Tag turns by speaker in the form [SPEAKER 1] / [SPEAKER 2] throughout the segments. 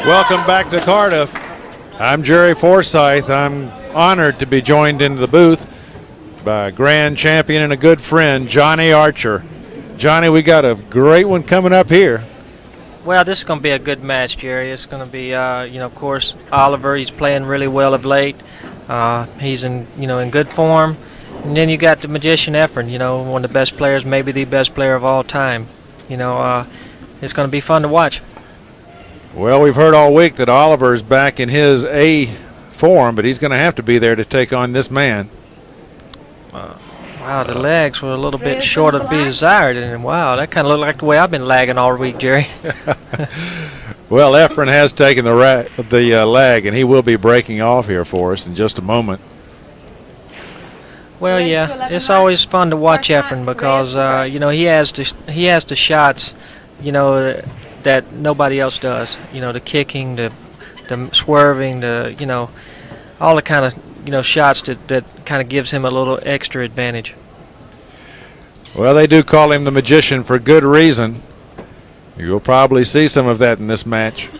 [SPEAKER 1] Welcome back to Cardiff. I'm Jerry Forsyth. I'm honored to be joined into the booth by a grand champion and a good friend, Johnny Archer. Johnny, we got a great one coming up here.
[SPEAKER 2] Well, this is going to be a good match, Jerry. It's going to be, of course, Oliver. He's playing really well of late. He's in good form. And then you got the magician Efren, one of the best players, maybe the best player of all time. It's going to be fun to watch.
[SPEAKER 1] Well, we've heard all week that Oliver's back in his A form, but he's going to have to be there to take on this man.
[SPEAKER 2] Wow, the legs were a little bit short of be desired, and wow, that kind of looked like the way I've been lagging all week, Jerry.
[SPEAKER 1] Well, Efren has taken the lag, and he will be breaking off here for us in just a moment.
[SPEAKER 2] Well, yeah, it's always fun to watch Efren because he has the shots, that nobody else does. The kicking, the swerving, all the kind of shots that kind of gives him a little extra advantage.
[SPEAKER 1] Well, they do call him the magician for good reason. You'll probably see some of that in this match.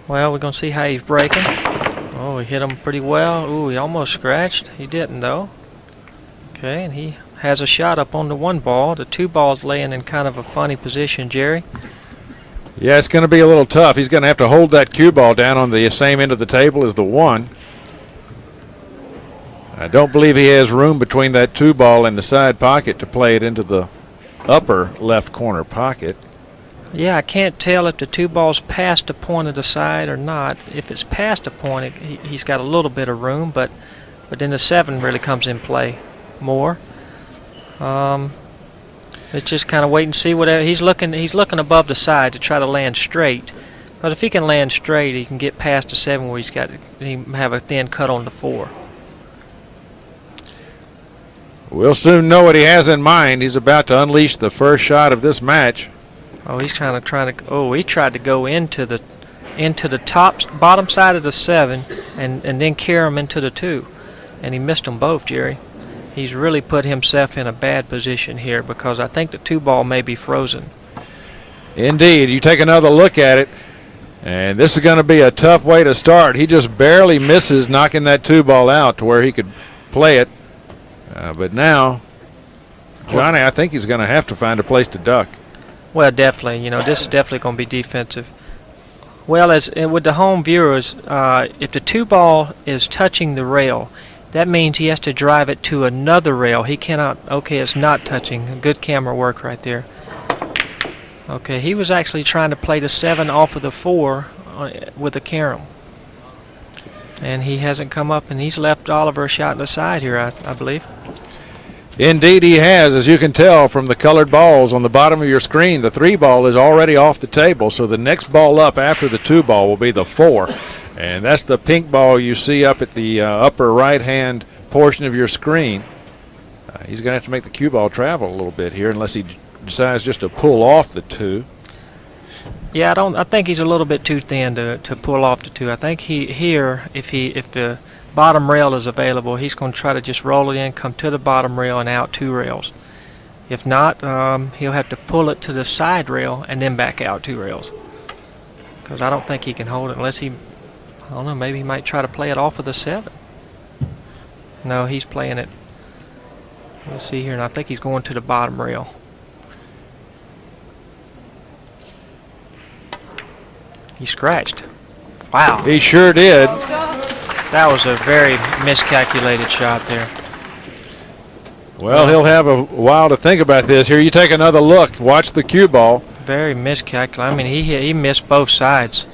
[SPEAKER 2] Well, we're going to see how he's breaking. Oh, he hit him pretty well. Ooh, he almost scratched. He didn't, though. Okay, and he has a shot up on the one ball. The two balls laying in kind of a funny position, Jerry.
[SPEAKER 1] Yeah, it's going to be a little tough. He's going to have to hold that cue ball down on the same end of the table as the one. I don't believe he has room between that two ball and the side pocket to play it into the upper left corner pocket.
[SPEAKER 2] Yeah, I can't tell if the two balls past the point of the side or not. If it's past the point, he's got a little bit of room, but then the 7 really comes in play more. It's just kind of wait and see whatever he's looking above the side to try to land straight. Because if he can land straight, he can get past the 7 where he have a thin cut on the 4.
[SPEAKER 1] We'll soon know what he has in mind. He's about to unleash the first shot of this match.
[SPEAKER 2] Oh, he's kind of trying to. Oh, he tried to go into the bottom side of the 7 and then carry him into the 2, and he missed them both, Jerry. He's really put himself in a bad position here because I think the 2 ball may be frozen.
[SPEAKER 1] Indeed. You take another look at it, and this is going to be a tough way to start. He just barely misses knocking that 2 ball out to where he could play it. But now, Johnny, I think he's going to have to find a place to duck.
[SPEAKER 2] Well, definitely. This is definitely going to be defensive. Well, as with the home viewers, if the 2 ball is touching the rail, that means he has to drive it to another rail. He cannot. Okay, it's not touching. Good camera work right there. Okay, he was actually trying to play the 7 off of the 4 with a carom. And he hasn't come up, and he's left Oliver a shot in the side here, I believe.
[SPEAKER 1] Indeed he has. As you can tell from the colored balls on the bottom of your screen, the 3 ball is already off the table, so the next ball up after the 2 ball will be the 4. And that's the pink ball you see up at the upper right-hand portion of your screen. He's going to have to make the cue ball travel a little bit here unless he decides just to pull off the 2.
[SPEAKER 2] Yeah, I think he's a little bit too thin to pull off the 2. I think if the bottom rail is available, he's going to try to just roll it in, come to the bottom rail and out 2 rails. If not, he'll have to pull it to the side rail and then back out 2 rails. Because I don't think he can hold it unless he, I don't know, maybe he might try to play it off of the 7. No, he's playing it. We'll see here, and I think he's going to the bottom rail. He scratched. Wow.
[SPEAKER 1] He sure did.
[SPEAKER 2] That was a very miscalculated shot there.
[SPEAKER 1] Well, he'll have a while to think about this. Here, you take another look. Watch the cue ball.
[SPEAKER 2] Very miscalculated. I mean, he missed both sides.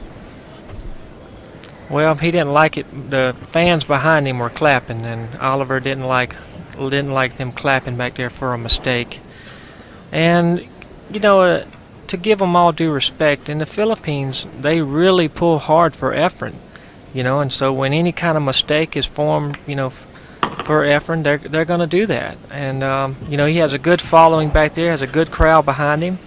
[SPEAKER 2] Well, he didn't like it. The fans behind him were clapping, and Oliver didn't like them clapping back there for a mistake. And to give them all due respect, in the Philippines, they really pull hard for Efren, and so when any kind of mistake is formed, for Efren, they're going to do that. And, he has a good following back there, has a good crowd behind him.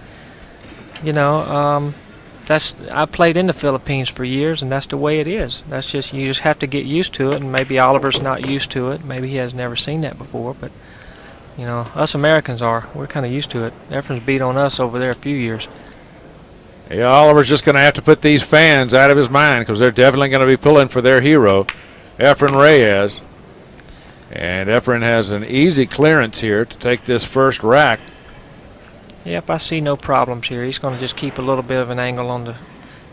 [SPEAKER 2] I played in the Philippines for years, and that's the way it is. You just have to get used to it, and maybe Oliver's not used to it. Maybe he has never seen that before, but us Americans we're kind of used to it. Efren's beat on us over there a few years.
[SPEAKER 1] Yeah, Oliver's just going to have to put these fans out of his mind because they're definitely going to be pulling for their hero, Efren Reyes. And Efren has an easy clearance here to take this first rack.
[SPEAKER 2] Yep, I see no problems here. He's going to just keep a little bit of an angle on the,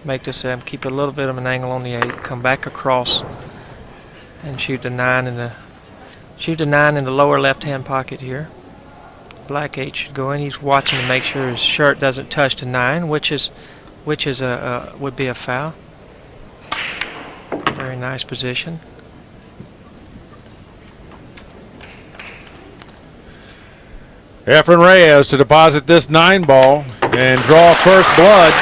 [SPEAKER 2] make this keep a little bit of an angle on the 8, come back across, and shoot the 9 in the lower left-hand pocket here. Black 8 should go in. He's watching to make sure his shirt doesn't touch the 9, which would be a foul. Very nice position.
[SPEAKER 1] Efren Reyes to deposit this 9 ball and draw first blood.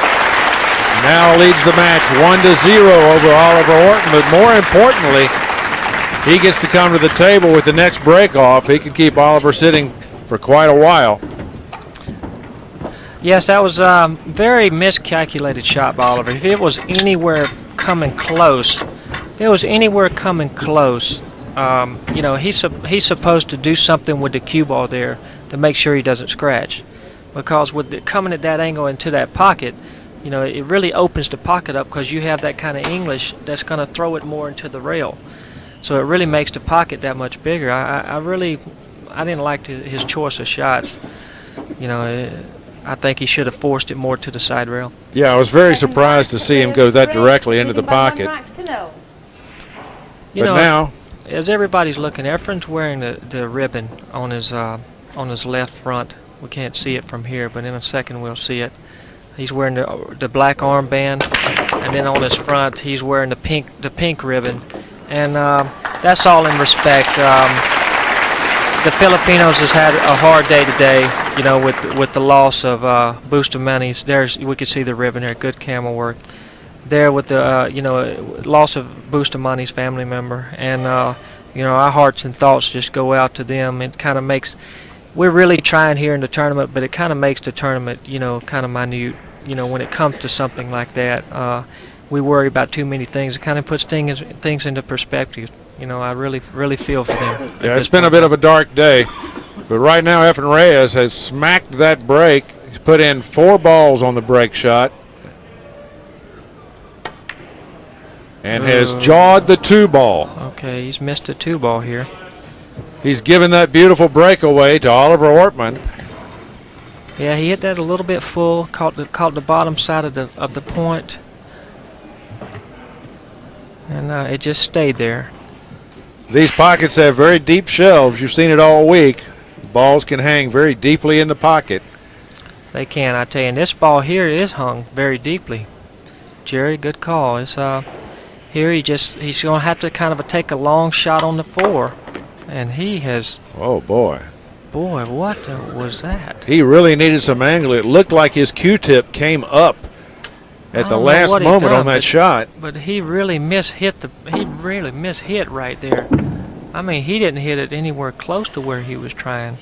[SPEAKER 1] Now leads the match 1-0 over Oliver Ortmann, but more importantly, he gets to come to the table with the next break off. He can keep Oliver sitting for quite a while.
[SPEAKER 2] Yes, that was a very miscalculated shot by Oliver. If it was anywhere coming close, you know, he's supposed to do something with the cue ball there to make sure he doesn't scratch, because with it coming at that angle into that pocket, you know, it really opens the pocket up because you have that kind of English that's going to throw it more into the rail. So it really makes the pocket that much bigger. I didn't like his choice of shots. You know, I think he should have forced it more to the side rail.
[SPEAKER 1] Yeah, I was very surprised to see him go that directly into the pocket.
[SPEAKER 2] You know,
[SPEAKER 1] now,
[SPEAKER 2] as everybody's looking, Efren's wearing the ribbon on his left front. We can't see it from here, but in a second we'll see it. He's wearing the black armband, and then on his front he's wearing the pink ribbon, and that's all in respect. The Filipinos has had a hard day today, you know, with the loss of Bustamante. We could see the ribbon there. Good camera work there with the loss of Bustamante's family member, and you know, our hearts and thoughts just go out to them. It kind of makes, we're really trying here in the tournament, but it kind of makes the tournament, you know, kind of minute. You know, when it comes to something like that, we worry about too many things. It kind of puts things into perspective. You know, I really feel for them.
[SPEAKER 1] Yeah, it's been a bit of a dark day, but right now Efren Reyes has smacked that break. He's put in 4 balls on the break shot and has jawed the 2 ball.
[SPEAKER 2] Okay, he's missed a 2 ball here.
[SPEAKER 1] He's given that beautiful breakaway to Oliver Ortmann.
[SPEAKER 2] Yeah, he hit that a little bit full, caught the bottom side of the point, and it just stayed there.
[SPEAKER 1] These pockets have very deep shelves. You've seen it all week. Balls can hang very deeply in the pocket.
[SPEAKER 2] They can, I tell you. And this ball here is hung very deeply. Jerry, good call. It's here he's going to have to kind of take a long shot on the 4, and he has.
[SPEAKER 1] Oh boy.
[SPEAKER 2] Boy, what was that?
[SPEAKER 1] He really needed some angle. It looked like his Q-tip came up at the last moment on that shot.
[SPEAKER 2] But he really mishit right there. I mean, he didn't hit it anywhere close to where he was trying.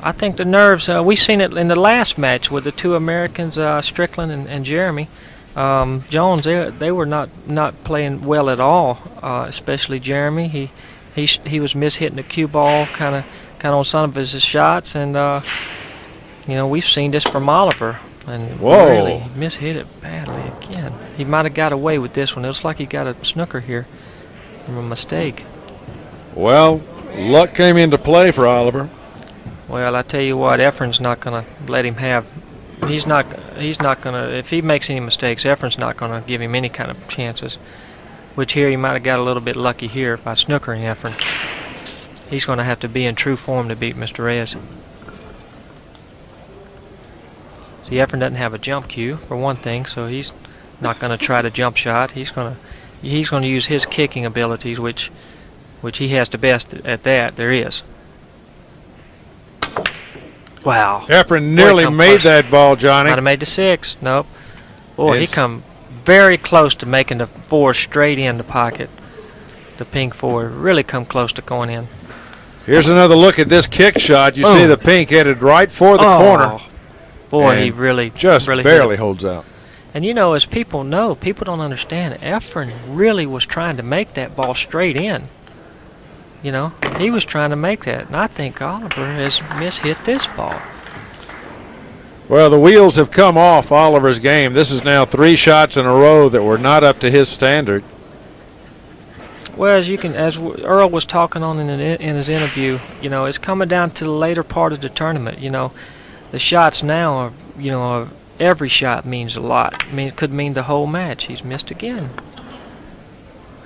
[SPEAKER 2] I think the nerves, we seen it in the last match with the 2 Americans, Strickland and Jeremy Jones. They were not playing well at all, especially Jeremy. He was mishitting the cue ball kind of on some of his shots, and you know, we've seen this from Oliver, and really mishit it badly again. He might have got away with this one. It looks like he got a snooker here from a mistake.
[SPEAKER 1] Well, luck came into play for Oliver.
[SPEAKER 2] Well, I tell you what, Efren's not going to let him have. He's not going to. If he makes any mistakes, Efren's not going to give him any kind of chances. Which here he might have got a little bit lucky here by snookering Efren. He's going to have to be in true form to beat Mr. Reyes. See, Efren doesn't have a jump cue for one thing, so he's not going to try the jump shot. He's going to use his kicking abilities, which he has the best at that there is. Wow.
[SPEAKER 1] Efren nearly made that ball, Johnny.
[SPEAKER 2] Might have made the 6. Nope. Boy, he come very close to making the 4 straight in the pocket. The pink 4 really come close to going in.
[SPEAKER 1] Here's another look at this kick shot. You see the pink headed right for the corner.
[SPEAKER 2] Boy, he really
[SPEAKER 1] barely holds out.
[SPEAKER 2] And you know, as people know, people don't understand, Efren really was trying to make that ball straight in. You know, he was trying to make that. And I think Oliver has mishit this ball.
[SPEAKER 1] Well, the wheels have come off Oliver's game. This is now 3 shots in a row that were not up to his standard.
[SPEAKER 2] Well, as Earl was talking on in his interview, you know, it's coming down to the later part of the tournament. You know, the shots now are, you know, every shot means a lot. I mean, it could mean the whole match. He's missed again.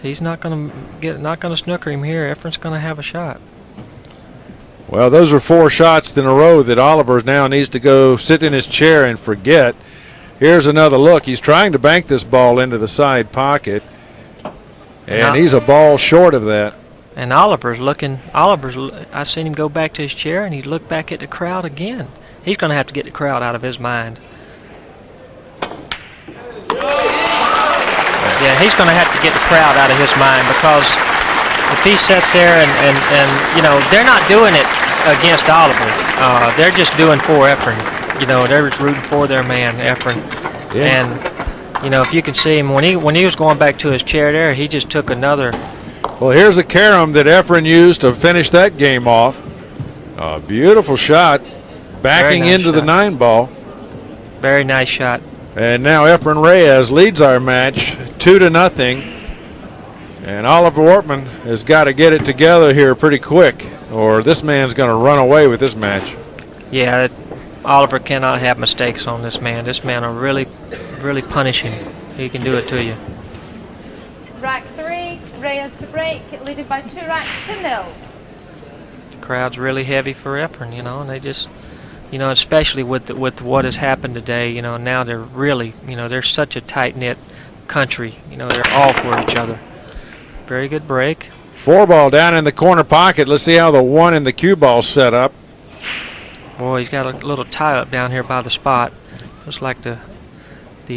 [SPEAKER 2] He's not going to snooker him here. Efren's going to have a shot.
[SPEAKER 1] Well, those are 4 shots in a row that Oliver now needs to go sit in his chair and forget. Here's another look. He's trying to bank this ball into the side pocket, and he's a ball short of that.
[SPEAKER 2] And I've seen him go back to his chair, and he looked back at the crowd again. He's going to have to get the crowd out of his mind. Yeah, he's going to have to get the crowd out of his mind, because if he sits there and you know, they're not doing it against Oliver. They're just doing for Efren. You know, they're just rooting for their man, Efren.
[SPEAKER 1] Yeah.
[SPEAKER 2] And, you know, if you can see him, when he was going back to his chair there, he just took another.
[SPEAKER 1] Well, here's a carom that Efren used to finish that game off. A beautiful shot, backing into the 9-ball.
[SPEAKER 2] Very nice shot.
[SPEAKER 1] And now Efren Reyes leads our match 2-0. And Oliver Ortmann has got to get it together here pretty quick, or this man's going to run away with this match.
[SPEAKER 2] Yeah, Oliver cannot have mistakes on this man. This man will really punish him. He can do it to you.
[SPEAKER 3] Rack 3, Reyes to break, leading by 2 racks to 0.
[SPEAKER 2] The crowd's really heavy for Efren, you know, and they just, you know, especially with what has happened today, you know, now they're really, you know, they're such a tight-knit country. You know, they're all for each other. Very good break.
[SPEAKER 1] 4-ball down in the corner pocket. Let's see how the 1 in the cue ball's set up.
[SPEAKER 2] Boy, he's got a little tie up down here by the spot. Looks like the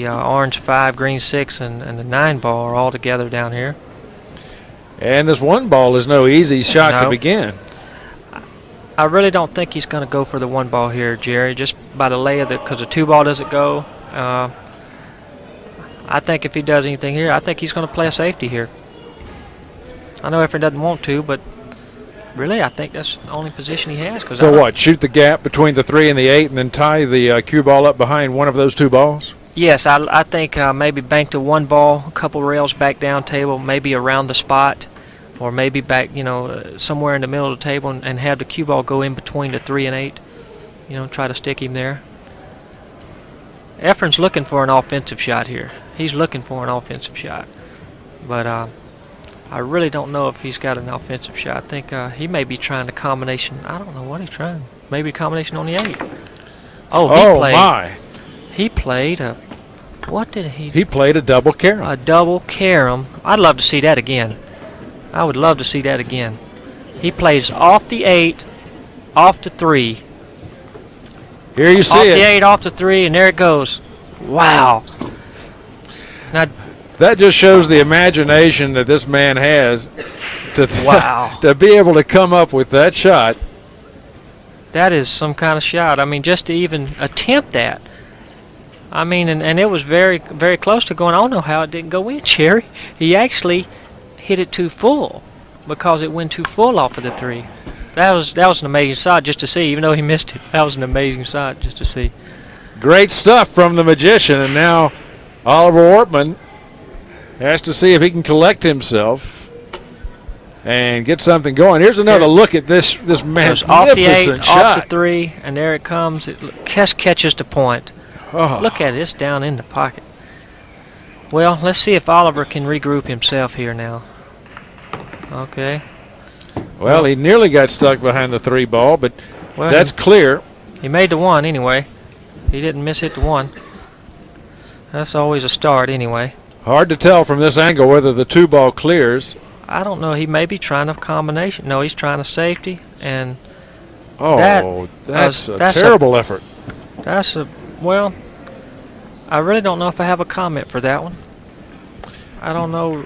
[SPEAKER 2] orange 5, green 6, and the 9-ball are all together down here.
[SPEAKER 1] And this 1-ball is no easy shot to begin.
[SPEAKER 2] I really don't think he's going to go for the 1-ball here, Jerry, just by the lay of the, because the 2-ball doesn't go. I think if he does anything here, I think he's going to play a safety here. I know Efren doesn't want to, but really, I think that's the only position he has.
[SPEAKER 1] So what, shoot the gap between the 3 and the 8 and then tie the cue ball up behind one of those 2 balls?
[SPEAKER 2] Yes, I think maybe bank the 1-ball, a couple rails back down table, maybe around the spot, or maybe back, you know, somewhere in the middle of the table, and have the cue ball go in between the 3 and 8. You know, try to stick him there. Efren's looking for an offensive shot here. He's looking for an offensive shot. But I really don't know if he's got an offensive shot. I think he may be trying a combination. I don't know what he's trying. Maybe a combination on the 8. Oh,
[SPEAKER 1] my.
[SPEAKER 2] He played a... What did he...
[SPEAKER 1] He played a double carom.
[SPEAKER 2] A double carom. I'd love to see that again. I would love to see that again. He plays off the 8, off the 3.
[SPEAKER 1] Here you see
[SPEAKER 2] off
[SPEAKER 1] it.
[SPEAKER 2] The 8, off the 3, and there it goes. Wow. Now,
[SPEAKER 1] that just shows the imagination that this man has to,
[SPEAKER 2] wow.
[SPEAKER 1] to be able to come up with that shot.
[SPEAKER 2] That is some kind of shot. I mean, just to even attempt that. I mean, and it was very, very close to going. I don't know how it didn't go in, Cherry. He actually hit it too full because it went too full off of the 3. That was an amazing shot just to see, even though he missed it. That was an amazing shot just to see.
[SPEAKER 1] Great stuff from the magician, and now Oliver Ortmann has to see if he can collect himself and get something going. Here's another look at this magnificent
[SPEAKER 2] off the 8,
[SPEAKER 1] shot.
[SPEAKER 2] off the 3, and there it comes. It catches the point.
[SPEAKER 1] Oh.
[SPEAKER 2] Look at it. It's down in the pocket. Well, let's see if Oliver can regroup himself here now. Okay.
[SPEAKER 1] Well, he nearly got stuck behind the 3 ball, but that's clear.
[SPEAKER 2] He made the 1 anyway. He didn't miss hit the 1. That's always a start anyway.
[SPEAKER 1] Hard to tell from this angle whether the 2 ball clears.
[SPEAKER 2] I don't know. He may be trying a combination. No, he's trying a safety, and
[SPEAKER 1] that's a terrible effort.
[SPEAKER 2] Well, I really don't know if I have a comment for that one. I don't know.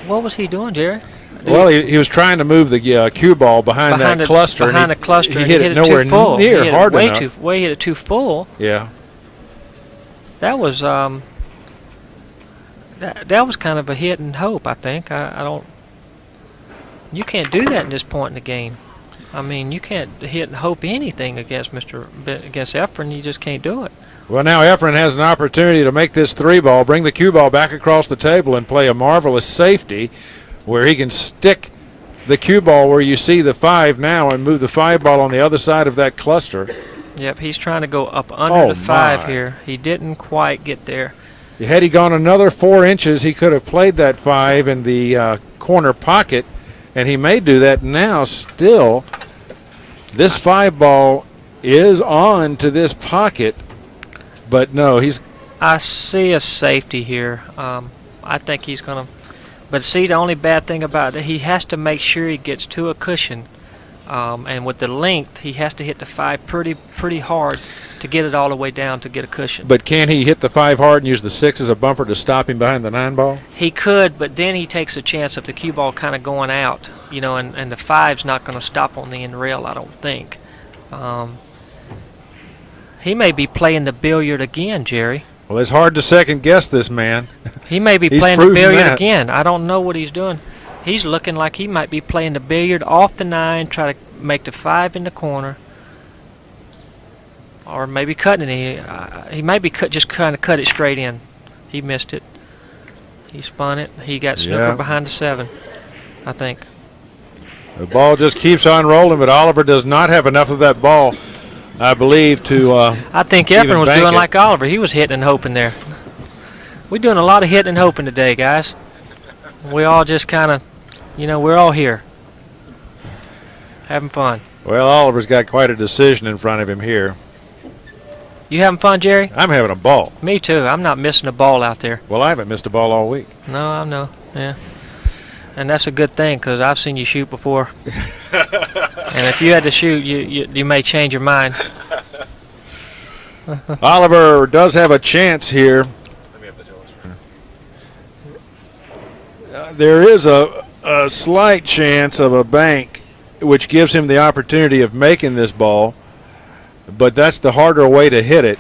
[SPEAKER 2] What was he doing, Jerry?
[SPEAKER 1] Well, he was trying to move the cue ball behind that cluster.
[SPEAKER 2] Behind the cluster.
[SPEAKER 1] He hit it nowhere near hard enough.
[SPEAKER 2] He hit it too full.
[SPEAKER 1] Yeah.
[SPEAKER 2] That was that was kind of a hit and hope, I think. I don't. You can't do that at this point in the game. I mean, you can't hit and hope anything against Efren. You just can't do it.
[SPEAKER 1] Well, now Efren has an opportunity to make this 3-ball, bring the cue ball back across the table, and play a marvelous safety where he can stick the cue ball where you see the 5 now and move the 5-ball on the other side of that cluster.
[SPEAKER 2] Yep, he's trying to go up under the 5
[SPEAKER 1] my.
[SPEAKER 2] here. He didn't quite get there.
[SPEAKER 1] Had he gone another 4 inches, he could have played that 5 in the corner pocket, and he may do that now still. This 5-ball is on to this pocket, but no,
[SPEAKER 2] I see a safety here. I think he's going to. But see, the only bad thing about it, he has to make sure he gets to a cushion. And with the length, he has to hit the 5 pretty hard to get it all the way down to get a cushion.
[SPEAKER 1] But can he hit the 5 hard and use the 6 as a bumper to stop him behind the 9-ball?
[SPEAKER 2] He could, but then he takes a chance of the cue ball kind of going out, you know, and the 5's not going to stop on the end rail, I don't think. He may be playing the billiard again, Jerry.
[SPEAKER 1] Well, it's hard to second guess this man.
[SPEAKER 2] He may be playing the billiard again. I don't know what he's doing. He's looking like he might be playing the billiard off the 9, try to make the 5 in the corner, or maybe cutting it. He might be just kind of cut it straight in. He missed it. He spun it. He got snooker behind the 7, I think.
[SPEAKER 1] The ball just keeps on rolling, but Oliver does not have enough of that ball, I believe, to
[SPEAKER 2] I think Efren was doing like Oliver. He was hitting and hoping there. We're doing a lot of hitting and hoping today, guys. We all just kind of, you know, we're all here. Having fun.
[SPEAKER 1] Well, Oliver's got quite a decision in front of him here.
[SPEAKER 2] You having fun, Jerry?
[SPEAKER 1] I'm having a ball.
[SPEAKER 2] Me too. I'm not missing a ball out there.
[SPEAKER 1] Well, I haven't missed a ball all week.
[SPEAKER 2] No, I know. Yeah. And that's a good thing, because I've seen you shoot before. And if you had to shoot, you may change your mind.
[SPEAKER 1] Oliver does have a chance here. Let me have the telescope. There is a slight chance of a bank, which gives him the opportunity of making this ball, but that's the harder way to hit it.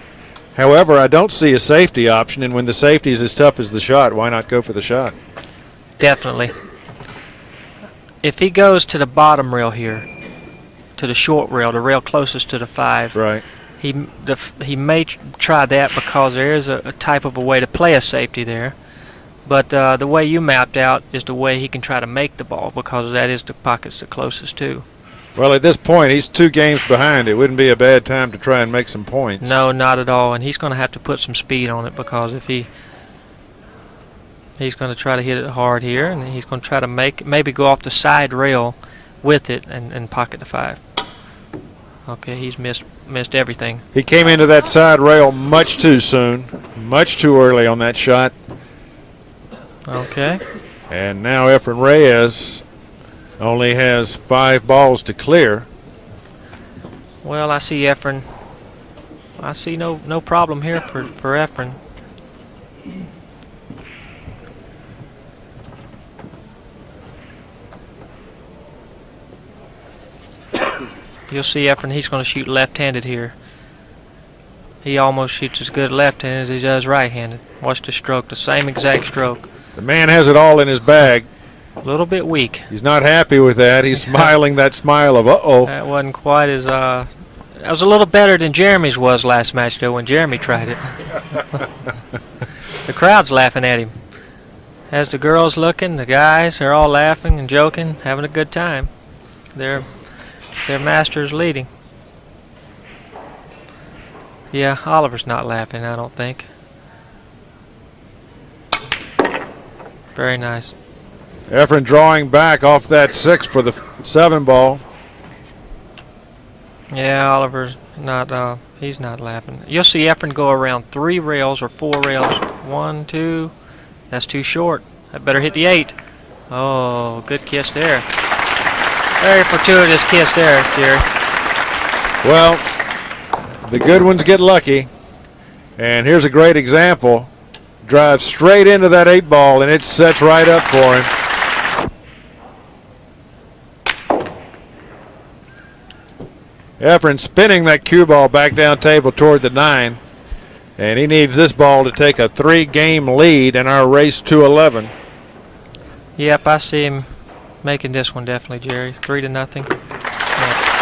[SPEAKER 1] However, I don't see a safety option, and when the safety is as tough as the shot, why not go for the shot?
[SPEAKER 2] Definitely. If he goes to the bottom rail here, to the short rail, the rail closest to the 5,
[SPEAKER 1] right,
[SPEAKER 2] he may try that, because there is a type of a way to play a safety there. But the way you mapped out is the way he can try to make the ball, because that is the pocket's the closest to.
[SPEAKER 1] Well, at this point, he's 2 games behind. It wouldn't be a bad time to try and make some points.
[SPEAKER 2] No, not at all. And he's going to have to put some speed on it, because if he's going to try to hit it hard here, and he's going to try to maybe go off the side rail with it and pocket the 5. Okay, he's missed everything.
[SPEAKER 1] He came into that side rail much too soon, much too early on that shot.
[SPEAKER 2] Okay.
[SPEAKER 1] And now Efren Reyes only has 5 balls to clear.
[SPEAKER 2] Well, I see Efren. I see no problem here for Efren. You'll see Efren, he's going to shoot left-handed here. He almost shoots as good left-handed as he does right-handed. Watch the stroke, the same exact stroke.
[SPEAKER 1] The man has it all in his bag.
[SPEAKER 2] A little bit weak.
[SPEAKER 1] He's not happy with that. He's smiling that smile of uh-oh.
[SPEAKER 2] That wasn't quite as, that was a little better than Jeremy's was last match, though, when Jeremy tried it. The crowd's laughing at him. As the girls looking, the guys are all laughing and joking, having a good time. Their master's leading. Yeah, Oliver's not laughing, I don't think. Very nice.
[SPEAKER 1] Efren drawing back off that 6 for the 7 ball.
[SPEAKER 2] Yeah, Oliver's not, he's not laughing. You'll see Efren go around 3 rails or 4 rails. 1, 2. That's too short. I better hit the 8. Oh, good kiss there. Very fortuitous kiss there, Jerry.
[SPEAKER 1] Well, the good ones get lucky. And here's a great example. Drives straight into that 8 ball, and it sets right up for him. Efren spinning that cue ball back down table toward the 9. And he needs this ball to take a 3-game lead in our race to 11.
[SPEAKER 2] Yep, I see him making this one definitely, Jerry. 3-0. Yeah.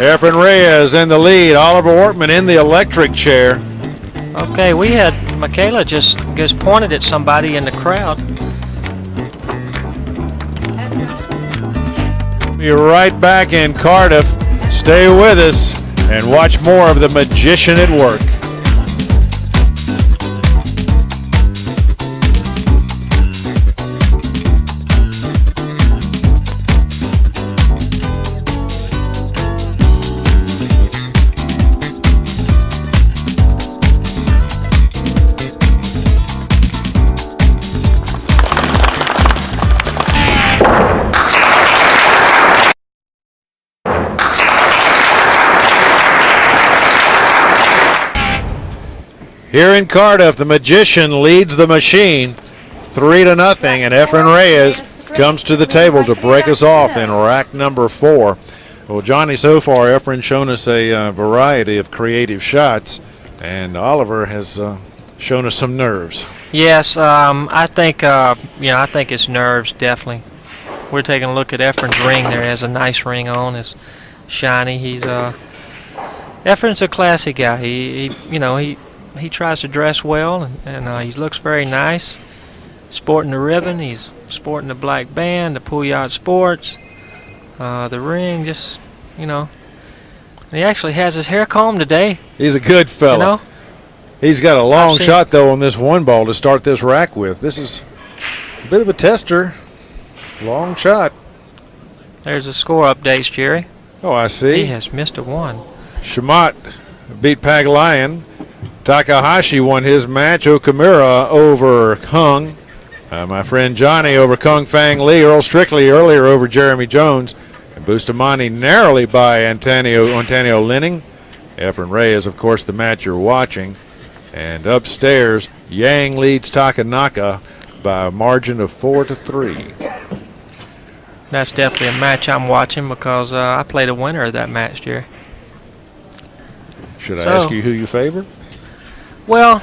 [SPEAKER 1] Efren Reyes in the lead. Oliver Ortmann in the electric chair.
[SPEAKER 2] Okay, we had Michaela just pointed at somebody in the crowd.
[SPEAKER 1] Be right back in Cardiff. Stay with us and watch more of the magician at work. Here in Cardiff, the magician leads the machine 3-0, and Efren Reyes comes to the table to break us off in rack number 4. Well, Johnny, so far Efren's shown us a variety of creative shots, and Oliver has shown us some nerves.
[SPEAKER 2] Yes, I think I think it's nerves definitely. We're taking a look at Efren's ring there. He has a nice ring on. It's shiny. He's Efren's a classy guy. He tries to dress well, and he looks very nice. Sporting the ribbon, he's sporting the black band, the Billiards sports, the ring, just, and he actually has his hair combed today.
[SPEAKER 1] He's a good fella. He's got a long shot, though, on this one ball to start this rack with. This is a bit of a tester. Long shot.
[SPEAKER 2] There's the score updates, Jerry.
[SPEAKER 1] Oh, I see.
[SPEAKER 2] He has missed a 1.
[SPEAKER 1] Shamat beat Paglayan. Takahashi won his match. Okamura over Hung. My friend Johnny over Kung Fang Lee. Earl Strictly earlier over Jeremy Jones. And Bustamante narrowly by Antonio Linning. Efren Reyes, of course, the match you're watching. And upstairs, Yang leads Takanaka by a margin of 4-3.
[SPEAKER 2] That's definitely a match I'm watching because I played a winner of that match, Jerry.
[SPEAKER 1] Should I ask you who you favor?
[SPEAKER 2] Well,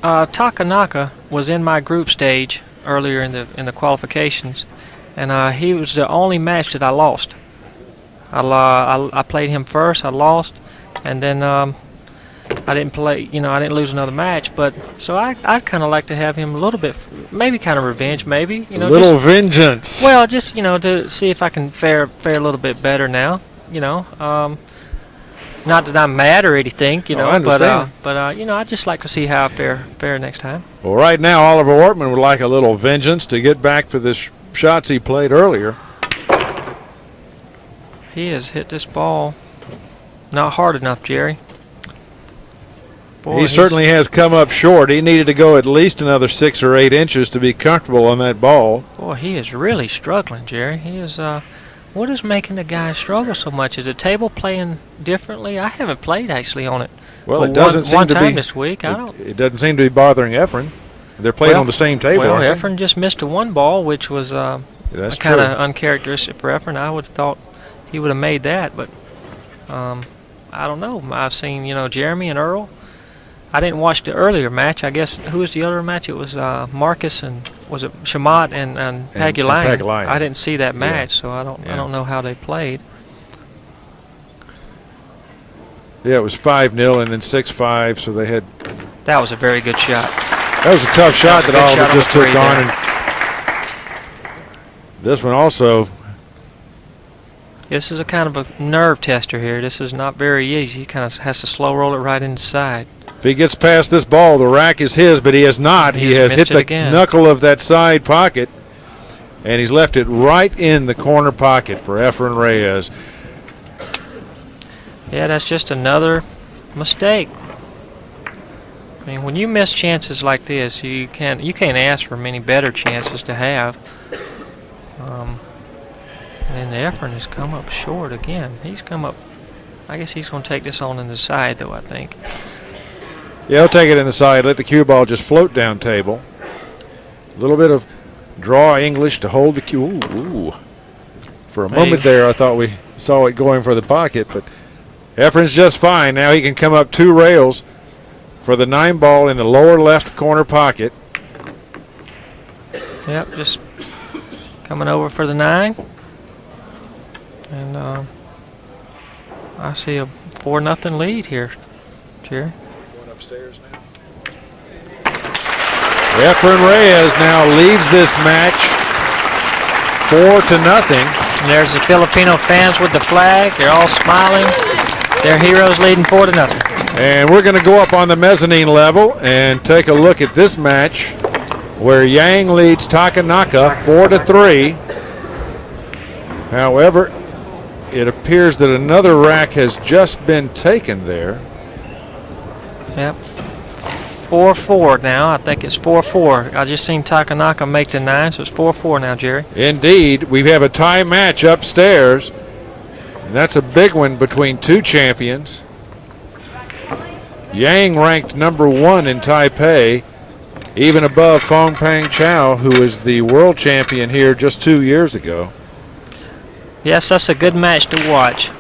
[SPEAKER 2] Takanaka was in my group stage earlier in the qualifications, and he was the only match that I lost. I played him first. I lost, and then I didn't play. I didn't lose another match. But so I'd kind of like to have him a little bit, maybe kind of revenge, maybe.
[SPEAKER 1] Little vengeance.
[SPEAKER 2] Well, just to see if I can fare a little bit better now. Not that I'm mad or anything, but I'd just like to see how I fare next time.
[SPEAKER 1] Well, right now, Oliver Ortmann would like a little vengeance to get back for the shots he played earlier.
[SPEAKER 2] He has hit this ball not hard enough, Jerry. Boy,
[SPEAKER 1] he certainly has come up short. He needed to go at least another 6 or 8 inches to be comfortable on that ball.
[SPEAKER 2] Boy, he is really struggling, Jerry. He is. What is making the guy struggle so much? Is the table playing differently? I haven't played actually on it.
[SPEAKER 1] Well, it doesn't seem to be.
[SPEAKER 2] One time this week,
[SPEAKER 1] it doesn't seem to be bothering Efren. They're playing on the same table.
[SPEAKER 2] Well, Efren just missed a 1 ball, which was kind of uncharacteristic for Efren. I would have thought he would have made that, but I don't know. I've seen Jeremy and Earl. I didn't watch the earlier match. I guess who was the other match? It was Marcus and was it Shamat and Pagulayan. I didn't see that match, so I don't know how they played.
[SPEAKER 1] Yeah, it was 5-0 and then 6-5, so they had.
[SPEAKER 2] That was a very good shot.
[SPEAKER 1] That was a tough shot that Oliver just took on. And this one also.
[SPEAKER 2] This is a kind of a nerve tester here. This is not very easy. He kind of has to slow roll it right inside.
[SPEAKER 1] If he gets past this ball, the rack is his, but he has not. He has hit the knuckle of that side pocket, and he's left it right in the corner pocket for Efren Reyes.
[SPEAKER 2] Yeah, that's just another mistake. I mean, when you miss chances like this, you can't ask for many better chances to have. And then Efren has come up short again. He's come up. I guess he's going to take this on in the side, though, I think.
[SPEAKER 1] Yeah, he'll take it in the side. Let the cue ball just float down table. A little bit of draw English to hold the cue. Ooh. For a moment there, I thought we saw it going for the pocket, but Efren's just fine. Now he can come up 2 rails for the 9 ball in the lower left corner pocket.
[SPEAKER 2] Yep, just coming over for the 9. And I see a 4-0 lead here, Jerry.
[SPEAKER 1] Going upstairs now. Efren Reyes now leads this match 4-0.
[SPEAKER 2] There's the Filipino fans with the flag. They're all smiling. Their heroes leading 4-0.
[SPEAKER 1] And we're going to go up on the mezzanine level and take a look at this match where Yang leads Takanaka 4-3. However, it appears that another rack has just been taken there.
[SPEAKER 2] Yep. 4-4 now. I think it's 4-4. I just seen Takanaka make the 9, so it's 4-4 now, Jerry.
[SPEAKER 1] Indeed, we have a tie match upstairs. And that's a big one between two champions. Yang ranked #1 in Taipei, even above Fong Pang Chao, who was the world champion here just 2 years ago.
[SPEAKER 2] Yes, that's a good match to watch.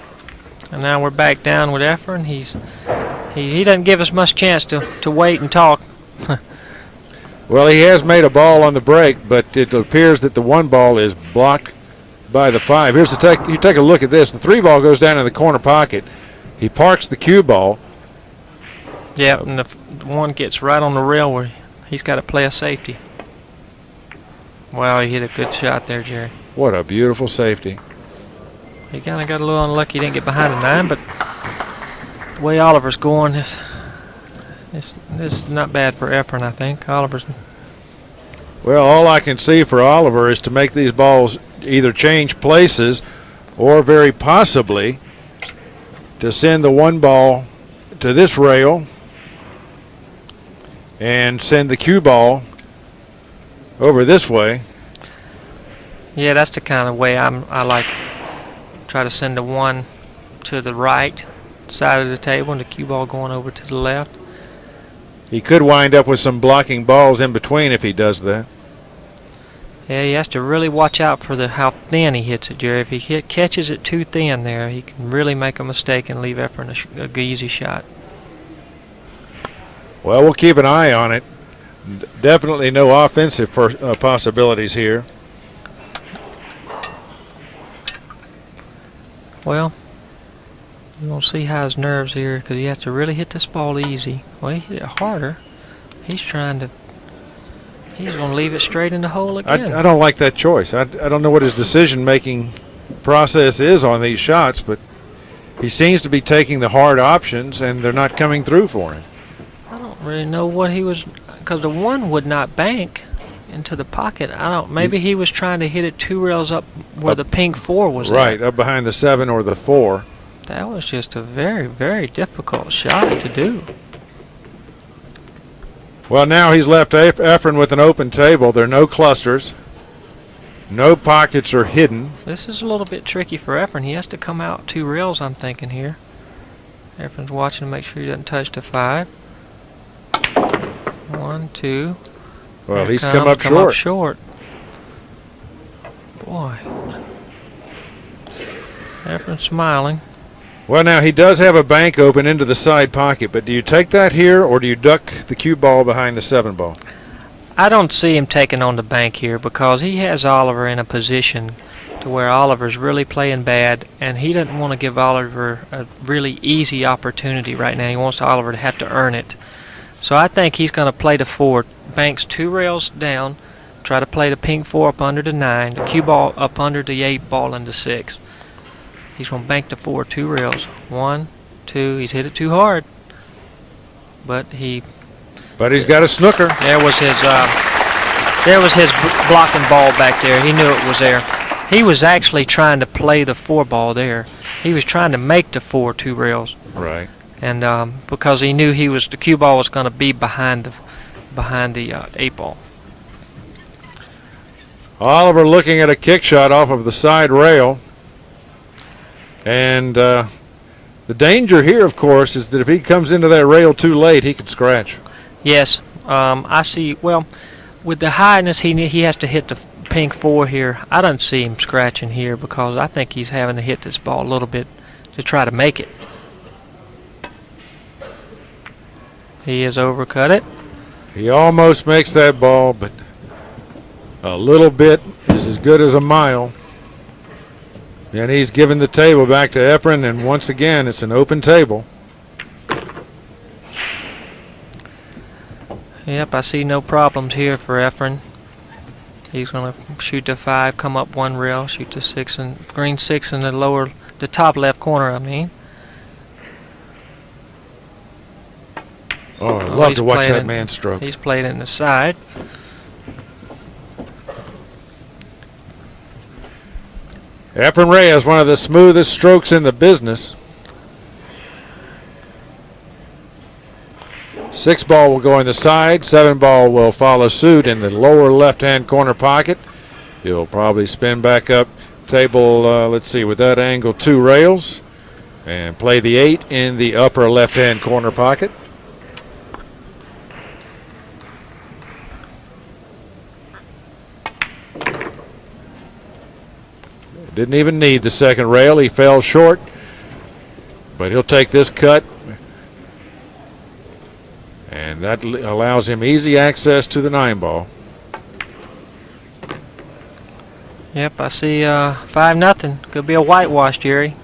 [SPEAKER 2] And now we're back down with Efren. He doesn't give us much chance to wait and talk.
[SPEAKER 1] Well, he has made a ball on the break, but it appears that the 1 ball is blocked by the 5. Here's the you take a look at this. The 3 ball goes down in the corner pocket. He parks the cue ball.
[SPEAKER 2] Yeah, and the 1 gets right on the rail where he's got to play a safety. Wow, he hit a good shot there, Jerry.
[SPEAKER 1] What a beautiful safety.
[SPEAKER 2] He kind of got a little unlucky. He didn't get behind the 9, but the way Oliver's going, this is not bad for Efren, I think. Oliver's.
[SPEAKER 1] Well, all I can see for Oliver is to make these balls either change places or very possibly to send the 1 ball to this rail and send the cue ball over this way.
[SPEAKER 2] Yeah, that's the kind of way I like. Try to send the 1 to the right side of the table and the cue ball going over to the left.
[SPEAKER 1] He could wind up with some blocking balls in between if he does that.
[SPEAKER 2] Yeah, he has to really watch out for how thin he hits it, Jerry. If he catches it too thin there, he can really make a mistake and leave Efren a easy shot.
[SPEAKER 1] Well, we'll keep an eye on it. Definitely no offensive possibilities here.
[SPEAKER 2] Well, we're going to see how his nerves here, because he has to really hit this ball easy. Well, he hit it harder. He's going to leave it straight in the hole again.
[SPEAKER 1] I don't like that choice. I don't know what his decision-making process is on these shots, but he seems to be taking the hard options, and they're not coming through for him.
[SPEAKER 2] I don't really know what he was, because the 1 would not bank into the pocket. Maybe he was trying to hit it 2 rails up where the pink 4 was.
[SPEAKER 1] Right,
[SPEAKER 2] there.
[SPEAKER 1] up behind the 7 or the 4.
[SPEAKER 2] That was just a very, very difficult shot to do.
[SPEAKER 1] Well, now he's left Efren with an open table. There are no clusters. No pockets are hidden.
[SPEAKER 2] This is a little bit tricky for Efren. He has to come out 2 rails, I'm thinking here. Efren's watching to make sure he doesn't touch the 5. 1, 2.
[SPEAKER 1] Well,
[SPEAKER 2] Here
[SPEAKER 1] he's
[SPEAKER 2] comes,
[SPEAKER 1] come up short.
[SPEAKER 2] Boy. Efren's smiling.
[SPEAKER 1] Well, now he does have a bank open into the side pocket, but do you take that here or do you duck the cue ball behind the 7 ball?
[SPEAKER 2] I don't see him taking on the bank here because he has Oliver in a position to where Oliver's really playing bad, and he doesn't want to give Oliver a really easy opportunity right now. He wants Oliver to have to earn it. So I think he's going to play the 4, banks 2 rails down, try to play the pink 4 up under the 9, the cue ball up under the 8 ball and the 6. He's going to bank the 4 2 rails. 1, 2. He's hit it too hard, but he's
[SPEAKER 1] got a snooker.
[SPEAKER 2] There was his blocking ball back there. He knew it was there. He was actually trying to play the 4 ball there. He was trying to make the 4 2 rails.
[SPEAKER 1] Right.
[SPEAKER 2] And because he knew the cue ball was going to be behind the 8 ball.
[SPEAKER 1] Oliver looking at a kick shot off of the side rail. And the danger here, of course, is that if he comes into that rail too late, he could scratch.
[SPEAKER 2] Yes, I see. Well, with the highness, he has to hit the pink 4 here. I don't see him scratching here because I think he's having to hit this ball a little bit to try to make it. He has overcut it.
[SPEAKER 1] He almost makes that ball, but a little bit is as good as a mile. And he's given the table back to Efren, and once again, it's an open table.
[SPEAKER 2] Yep, I see no problems here for Efren. He's going to shoot the 5, come up 1 rail, shoot the 6, and green 6 in the top left corner, I mean.
[SPEAKER 1] Oh, I love to watch that man stroke.
[SPEAKER 2] He's played in the side.
[SPEAKER 1] Efren Reyes, one of the smoothest strokes in the business. 6 ball will go in the side. 7 ball will follow suit in the lower left-hand corner pocket. He'll probably spin back up table, let's see, with that angle 2 rails. And play the 8 in the upper left-hand corner pocket. Didn't even need the second rail. He fell short, but he'll take this cut, and that allows him easy access to the 9 ball.
[SPEAKER 2] Yep, I see 5-0. Could be a whitewash, Jerry.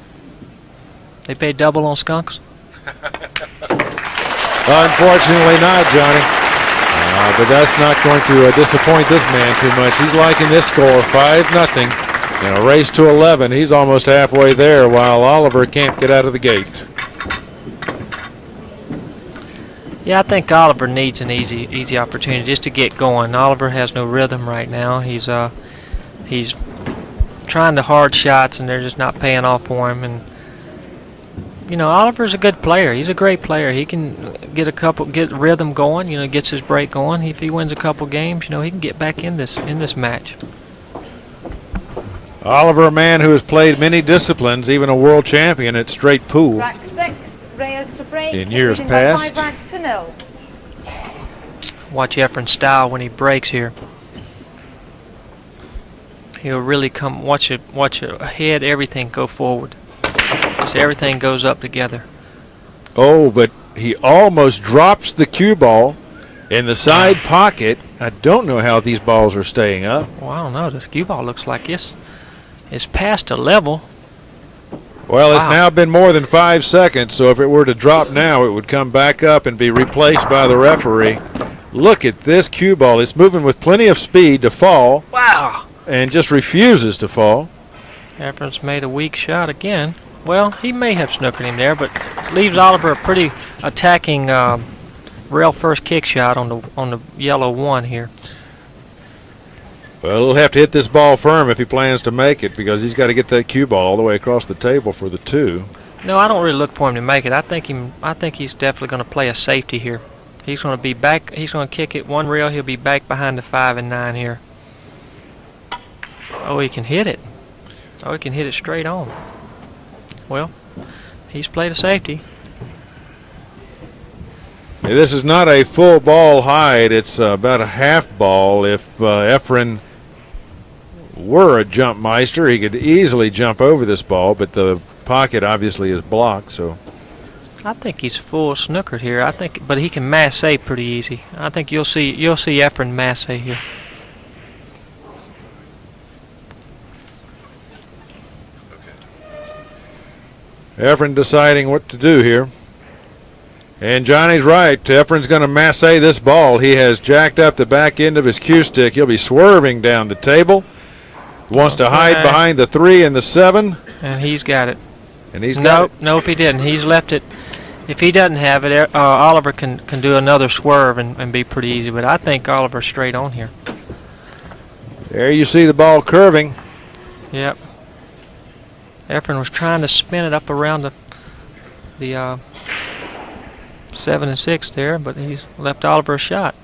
[SPEAKER 2] They paid double on skunks.
[SPEAKER 1] Unfortunately not, Johnny. But that's not going to disappoint this man too much. He's liking this score, 5-0. In a race to 11, he's almost halfway there, while Oliver can't get out of the gate.
[SPEAKER 2] Yeah, I think Oliver needs an easy opportunity just to get going. Oliver has no rhythm right now. He's trying the hard shots, and they're just not paying off for him. And you know, Oliver's a good player. He's a great player. He can get rhythm going. You know, gets his break going. If he wins a couple games, you know, he can get back in this match.
[SPEAKER 1] Oliver, a man who has played many disciplines, even a world champion at straight pool.
[SPEAKER 3] Rack 6, Reyes to break.
[SPEAKER 1] In years
[SPEAKER 3] leading by
[SPEAKER 1] past.
[SPEAKER 3] 5 racks to 0.
[SPEAKER 2] Watch Efren's style when he breaks here. He'll really come. Watch it ahead. Everything go forward. So everything goes up together.
[SPEAKER 1] Oh, but he almost drops the cue ball in the side pocket. I don't know how these balls are staying up.
[SPEAKER 2] Well, I don't know. This cue ball looks like it's past a level.
[SPEAKER 1] Well, it's now been more than 5 seconds, so if it were to drop now, it would come back up and be replaced by the referee. Look at this cue ball. It's moving with plenty of speed to fall.
[SPEAKER 2] Wow.
[SPEAKER 1] And just refuses to fall.
[SPEAKER 2] Efren's made a weak shot again. Well, he may have snookered him there, but leaves Oliver a pretty attacking rail first kick shot on the yellow 1 here.
[SPEAKER 1] Well, he'll have to hit this ball firm if he plans to make it, because he's got to get that cue ball all the way across the table for the 2.
[SPEAKER 2] No, I don't really look for him to make it. I think he's definitely going to play a safety here. He's going to be back. He's going to kick it 1 rail. He'll be back behind the 5 and 9 here. Oh, he can hit it. Oh, he can hit it straight on. Well, he's played a safety.
[SPEAKER 1] This is not a full ball height. It's about a half ball. If Efren were a jump meister, he could easily jump over this ball, but the pocket obviously is blocked. So
[SPEAKER 2] I think he's full snookered here. But he can masse pretty easy. I think you'll see Efren masse here.
[SPEAKER 1] Efren deciding what to do here. And Johnny's right. Efren's going to masse this ball. He has jacked up the back end of his cue stick. He'll be swerving down the table. Wants to hide behind the 3 and the 7.
[SPEAKER 2] And he's got it.
[SPEAKER 1] And he's got it.
[SPEAKER 2] Nope, he didn't. He's left it. If he doesn't have it, Oliver can do another swerve and be pretty easy. But I think Oliver's straight on here.
[SPEAKER 1] There you see the ball curving.
[SPEAKER 2] Yep. Efren was trying to spin it up around the 7 and 6 there, but he's left Oliver a shot.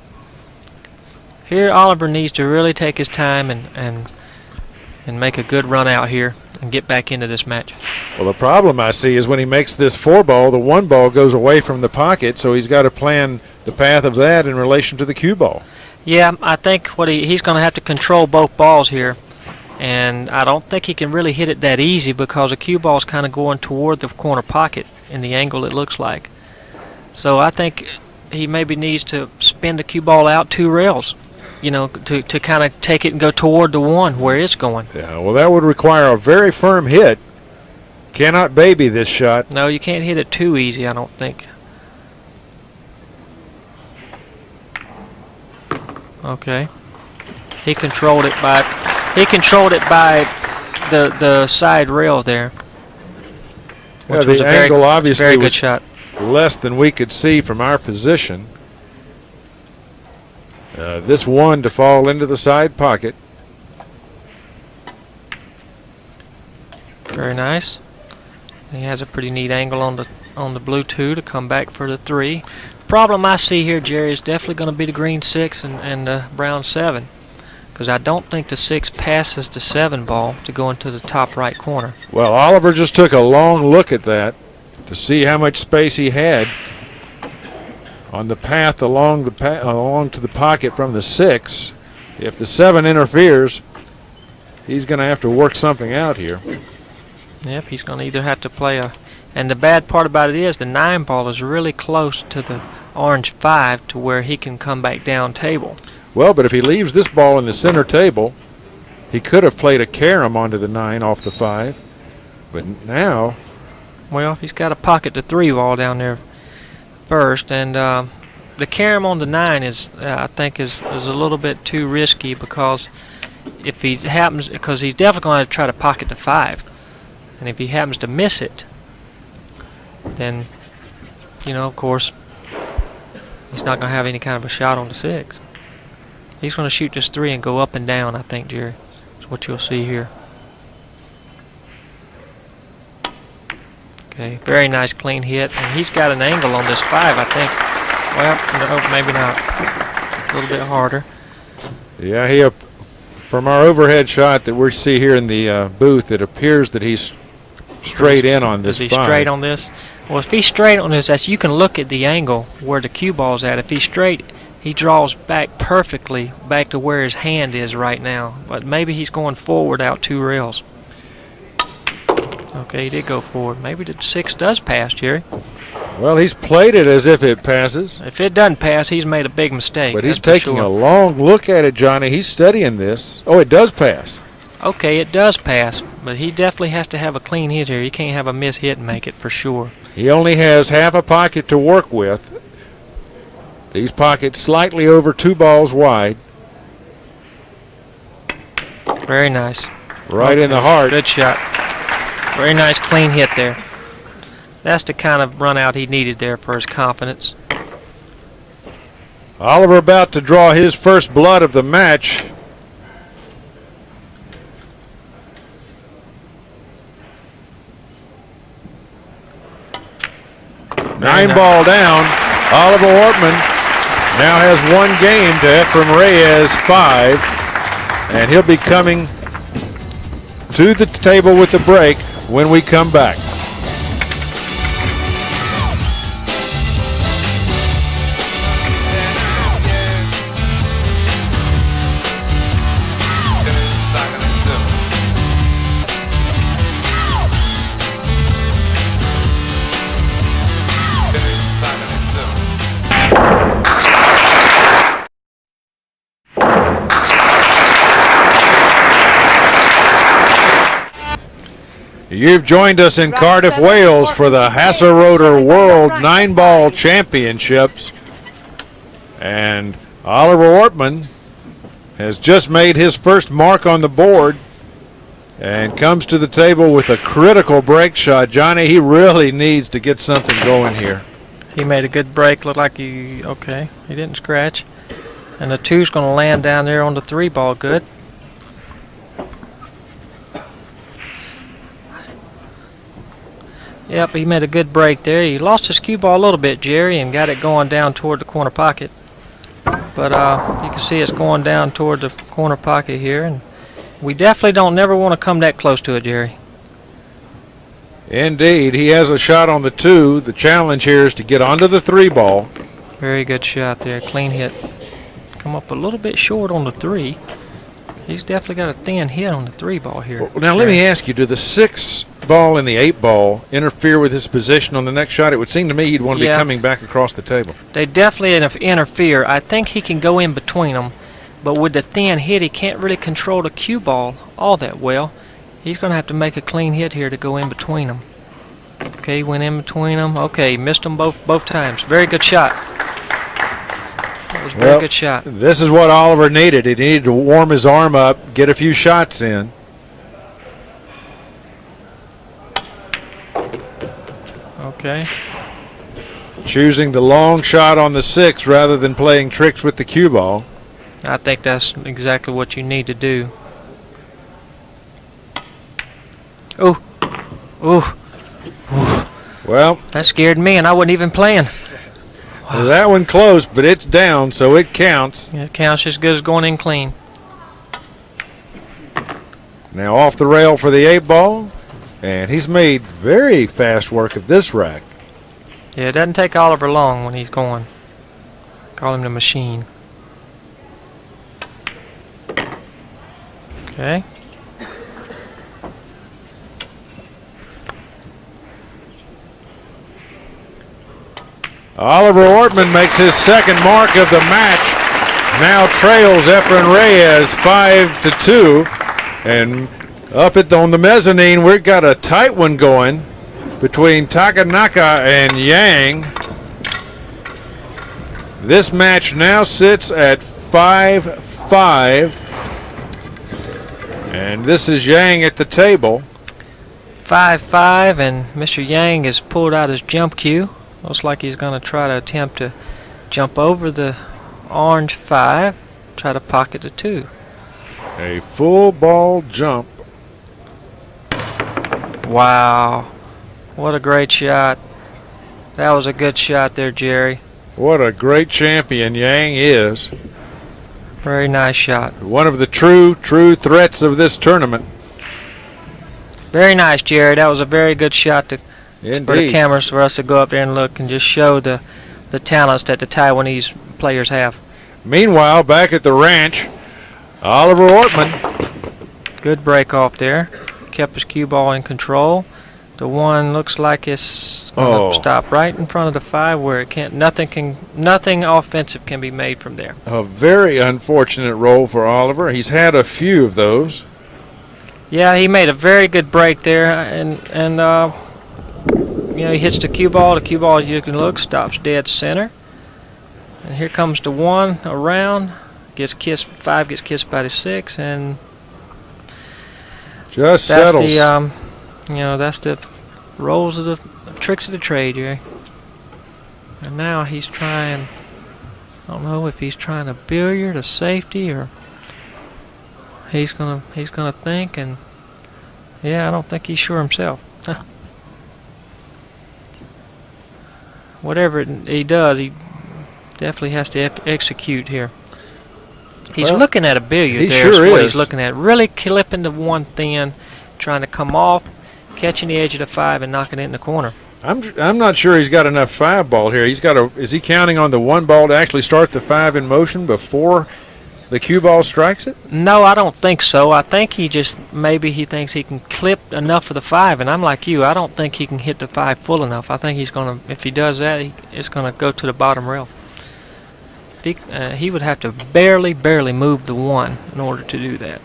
[SPEAKER 2] Here Oliver needs to really take his time and make a good run out here and get back into this match.
[SPEAKER 1] Well, the problem I see is when he makes this 4 ball, the 1 ball goes away from the pocket, so he's got to plan the path of that in relation to the cue ball.
[SPEAKER 2] Yeah, I think he's going to have to control both balls here. And I don't think he can really hit it that easy because the cue ball is kind of going toward the corner pocket in the angle it looks like. So I think he maybe needs to spin the cue ball out 2 rails you know, to kind of take it and go toward the 1 where it's going.
[SPEAKER 1] Yeah, well, that would require a very firm hit. Cannot baby this shot.
[SPEAKER 2] No, you can't hit it too easy, I don't think. Okay. He controlled it by the side rail there.
[SPEAKER 1] Yeah, the angle obviously
[SPEAKER 2] very good
[SPEAKER 1] was
[SPEAKER 2] shot.
[SPEAKER 1] less than we could see from our position. This one to fall into the side pocket.
[SPEAKER 2] Very nice. He has a pretty neat angle on the blue 2 to come back for the 3. Problem I see here, Jerry, is definitely going to be the green 6 and the brown 7, because I don't think the 6 passes the 7 ball to go into the top right corner.
[SPEAKER 1] Well, Oliver just took a long look at that to see how much space he had on the path along to the pocket from the 6. If the 7 interferes, he's going to have to work something out here.
[SPEAKER 2] Yep, he's going to either have to play a... And the bad part about it is the 9 ball is really close to the orange 5 to where he can come back down table.
[SPEAKER 1] Well, but if he leaves this ball in the center table, he could have played a carom onto the 9 off the 5. But now...
[SPEAKER 2] Well, he's got to pocket the 3 ball down there first, and the carom on the 9 is, I think, is a little bit too risky, because if he happens, because he's definitely going to try to pocket the 5, and if he happens to miss it, then, you know, of course, he's not going to have any kind of a shot on the 6. He's going to shoot this 3 and go up and down, I think, Jerry. That's what you'll see here. Okay, very nice clean hit, and he's got an angle on this 5, I think. Well, no, maybe not. A little bit harder.
[SPEAKER 1] Yeah, from our overhead shot that we see here in the booth, it appears that he's straight in on this 5.
[SPEAKER 2] Is he straight on this? Well, if he's straight on this, you can look at the angle where the cue ball's at. If he's straight, he draws back perfectly back to where his hand is right now. But maybe he's going forward out 2 rails. Okay, he did go forward. Maybe the 6 does pass, Jerry.
[SPEAKER 1] Well, he's played it as if it passes.
[SPEAKER 2] If it doesn't pass, he's made a big mistake.
[SPEAKER 1] But he's taking a long look at it, Johnny. He's studying this. Oh, it does pass.
[SPEAKER 2] Okay, it does pass, but he definitely has to have a clean hit here. He can't have a miss hit and make it for sure.
[SPEAKER 1] He only has half a pocket to work with. These pockets slightly over 2 balls wide.
[SPEAKER 2] Very nice.
[SPEAKER 1] Right in the heart.
[SPEAKER 2] Good shot. Very nice clean hit there. That's the kind of run out he needed there for his confidence.
[SPEAKER 1] Oliver about to draw his first blood of the match. Nine ball down. Oliver Ortmann now has 1 game to Efren Reyes 5. And he'll be coming to the table with the break when we come back. You've joined us in Cardiff, Wales for the Hasseroder World 9-Ball Championships. And Oliver Ortmann has just made his first mark on the board and comes to the table with a critical break shot. Johnny, he really needs to get something going here.
[SPEAKER 2] He made a good break. Looked like he didn't scratch. And the 2's going to land down there on the 3 ball good. Yep, he made a good break there. He lost his cue ball a little bit, Jerry, and got it going down toward the corner pocket. But you can see it's going down toward the corner pocket here, and we definitely never want to come that close to it, Jerry.
[SPEAKER 1] Indeed, he has a shot on the 2. The challenge here is to get onto the 3 ball.
[SPEAKER 2] Very good shot there, clean hit. Come up a little bit short on the 3. He's definitely got a thin hit on the 3 ball here.
[SPEAKER 1] Well, now let me ask you, do the 6 ball and the 8 ball interfere with his position on the next shot? It would seem to me he'd want to be coming back across the table.
[SPEAKER 2] They definitely interfere. I think he can go in between them, but with the thin hit, he can't really control the cue ball all that well. He's going to have to make a clean hit here to go in between them. Okay, went in between them. Okay, missed them both times. Very good shot. That was a very good shot.
[SPEAKER 1] This is what Oliver needed. He needed to warm his arm up, get a few shots in.
[SPEAKER 2] Okay.
[SPEAKER 1] Choosing the long shot on the 6 rather than playing tricks with the cue ball.
[SPEAKER 2] I think that's exactly what you need to do. Oh. Oh.
[SPEAKER 1] Well,
[SPEAKER 2] that scared me, and I wasn't even playing.
[SPEAKER 1] Wow. That one close, but it's down, so it counts.
[SPEAKER 2] It counts as good as going in clean.
[SPEAKER 1] Now off the rail for the 8 ball, and he's made very fast work of this rack.
[SPEAKER 2] Yeah, it doesn't take Oliver long when he's going. Call him the machine. Okay.
[SPEAKER 1] Oliver Ortmann makes his second mark of the match. Now trails Efren Reyes 5-2. And up on the mezzanine, we've got a tight one going between Takanaka and Yang. This match now sits at 5-5. And this is Yang at the table.
[SPEAKER 2] 5-5, and Mr. Yang has pulled out his jump cue. Looks like he's going to try to attempt to jump over the orange 5, try to pocket the 2.
[SPEAKER 1] A full ball jump.
[SPEAKER 2] Wow. What a great shot. That was a good shot there, Jerry.
[SPEAKER 1] What a great champion Yang is.
[SPEAKER 2] Very nice shot.
[SPEAKER 1] One of the true threats of this tournament.
[SPEAKER 2] Very nice, Jerry. That was a very good shot
[SPEAKER 1] Indeed.
[SPEAKER 2] for the cameras, for us to go up there and look and just show the talents that the Taiwanese players have.
[SPEAKER 1] Meanwhile, back at the ranch, Oliver Ortmann.
[SPEAKER 2] Good break off there. Kept his cue ball in control. The 1 looks like it's going to stop right in front of the 5 where it can't. Nothing offensive can be made from there.
[SPEAKER 1] A very unfortunate roll for Oliver. He's had a few of those.
[SPEAKER 2] Yeah, he made a very good break there, and you know, he hits the cue ball. The cue ball, you can look, stops dead center. And here comes the 1 around. Gets kissed. 5 gets kissed by the 6, and
[SPEAKER 1] just
[SPEAKER 2] that's
[SPEAKER 1] settles.
[SPEAKER 2] the that's the rolls of the tricks of the trade, Jerry. And now he's trying. I don't know if he's trying to billiard a safety or he's gonna think, and yeah, I don't think he's sure himself. Whatever he does, he definitely has to execute here. He's looking at a billiard there.
[SPEAKER 1] Sure
[SPEAKER 2] is what
[SPEAKER 1] is.
[SPEAKER 2] he's looking at. Really clipping the 1 thin, trying to come off, catching the edge of the 5 and knocking it in the corner.
[SPEAKER 1] I'm not sure he's got enough 5 ball here. Is he counting on the 1 ball to actually start the 5 in motion before the cue ball strikes it?
[SPEAKER 2] No, I don't think so. I think maybe he thinks he can clip enough of the 5, and I'm like you. I don't think he can hit the 5 full enough. I think he's gonna, if he does that, it's gonna go to the bottom rail. He would have to barely move the 1 in order to do that.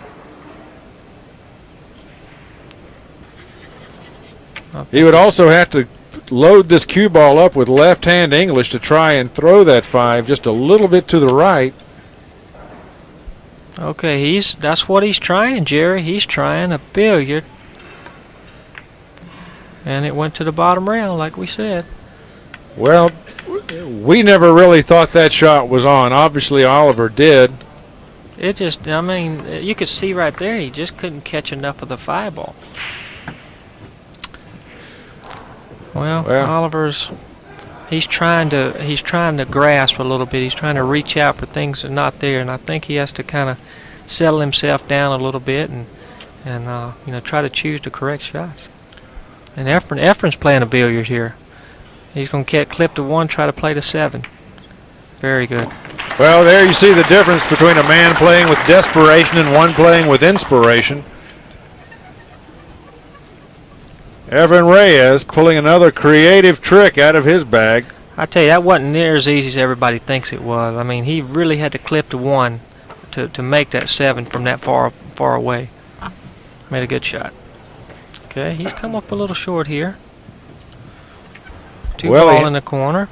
[SPEAKER 2] Okay.
[SPEAKER 1] He would also have to load this cue ball up with left-hand English to try and throw that 5 just a little bit to the right.
[SPEAKER 2] Okay, that's what he's trying, Jerry. He's trying a billiard. And it went to the bottom rail, like we said.
[SPEAKER 1] Well, we never really thought that shot was on. Obviously, Oliver did.
[SPEAKER 2] It just, I mean, you could see right there, he just couldn't catch enough of the 5 ball. Well, Oliver's, he's trying to grasp a little bit. He's trying to reach out for things that are not there, and I think he has to kind of settle himself down a little bit and try to choose the correct shots. And Efren's playing a billiard here. He's going to clip the 1, try to play the 7. Very good.
[SPEAKER 1] Well, there you see the difference between a man playing with desperation and one playing with inspiration. Efren Reyes pulling another creative trick out of his bag.
[SPEAKER 2] I tell you, that wasn't near as easy as everybody thinks it was. I mean, he really had to clip the 1 to make that 7 from that far away. Made a good shot. Okay, he's come up a little short here. Two ball in the corner.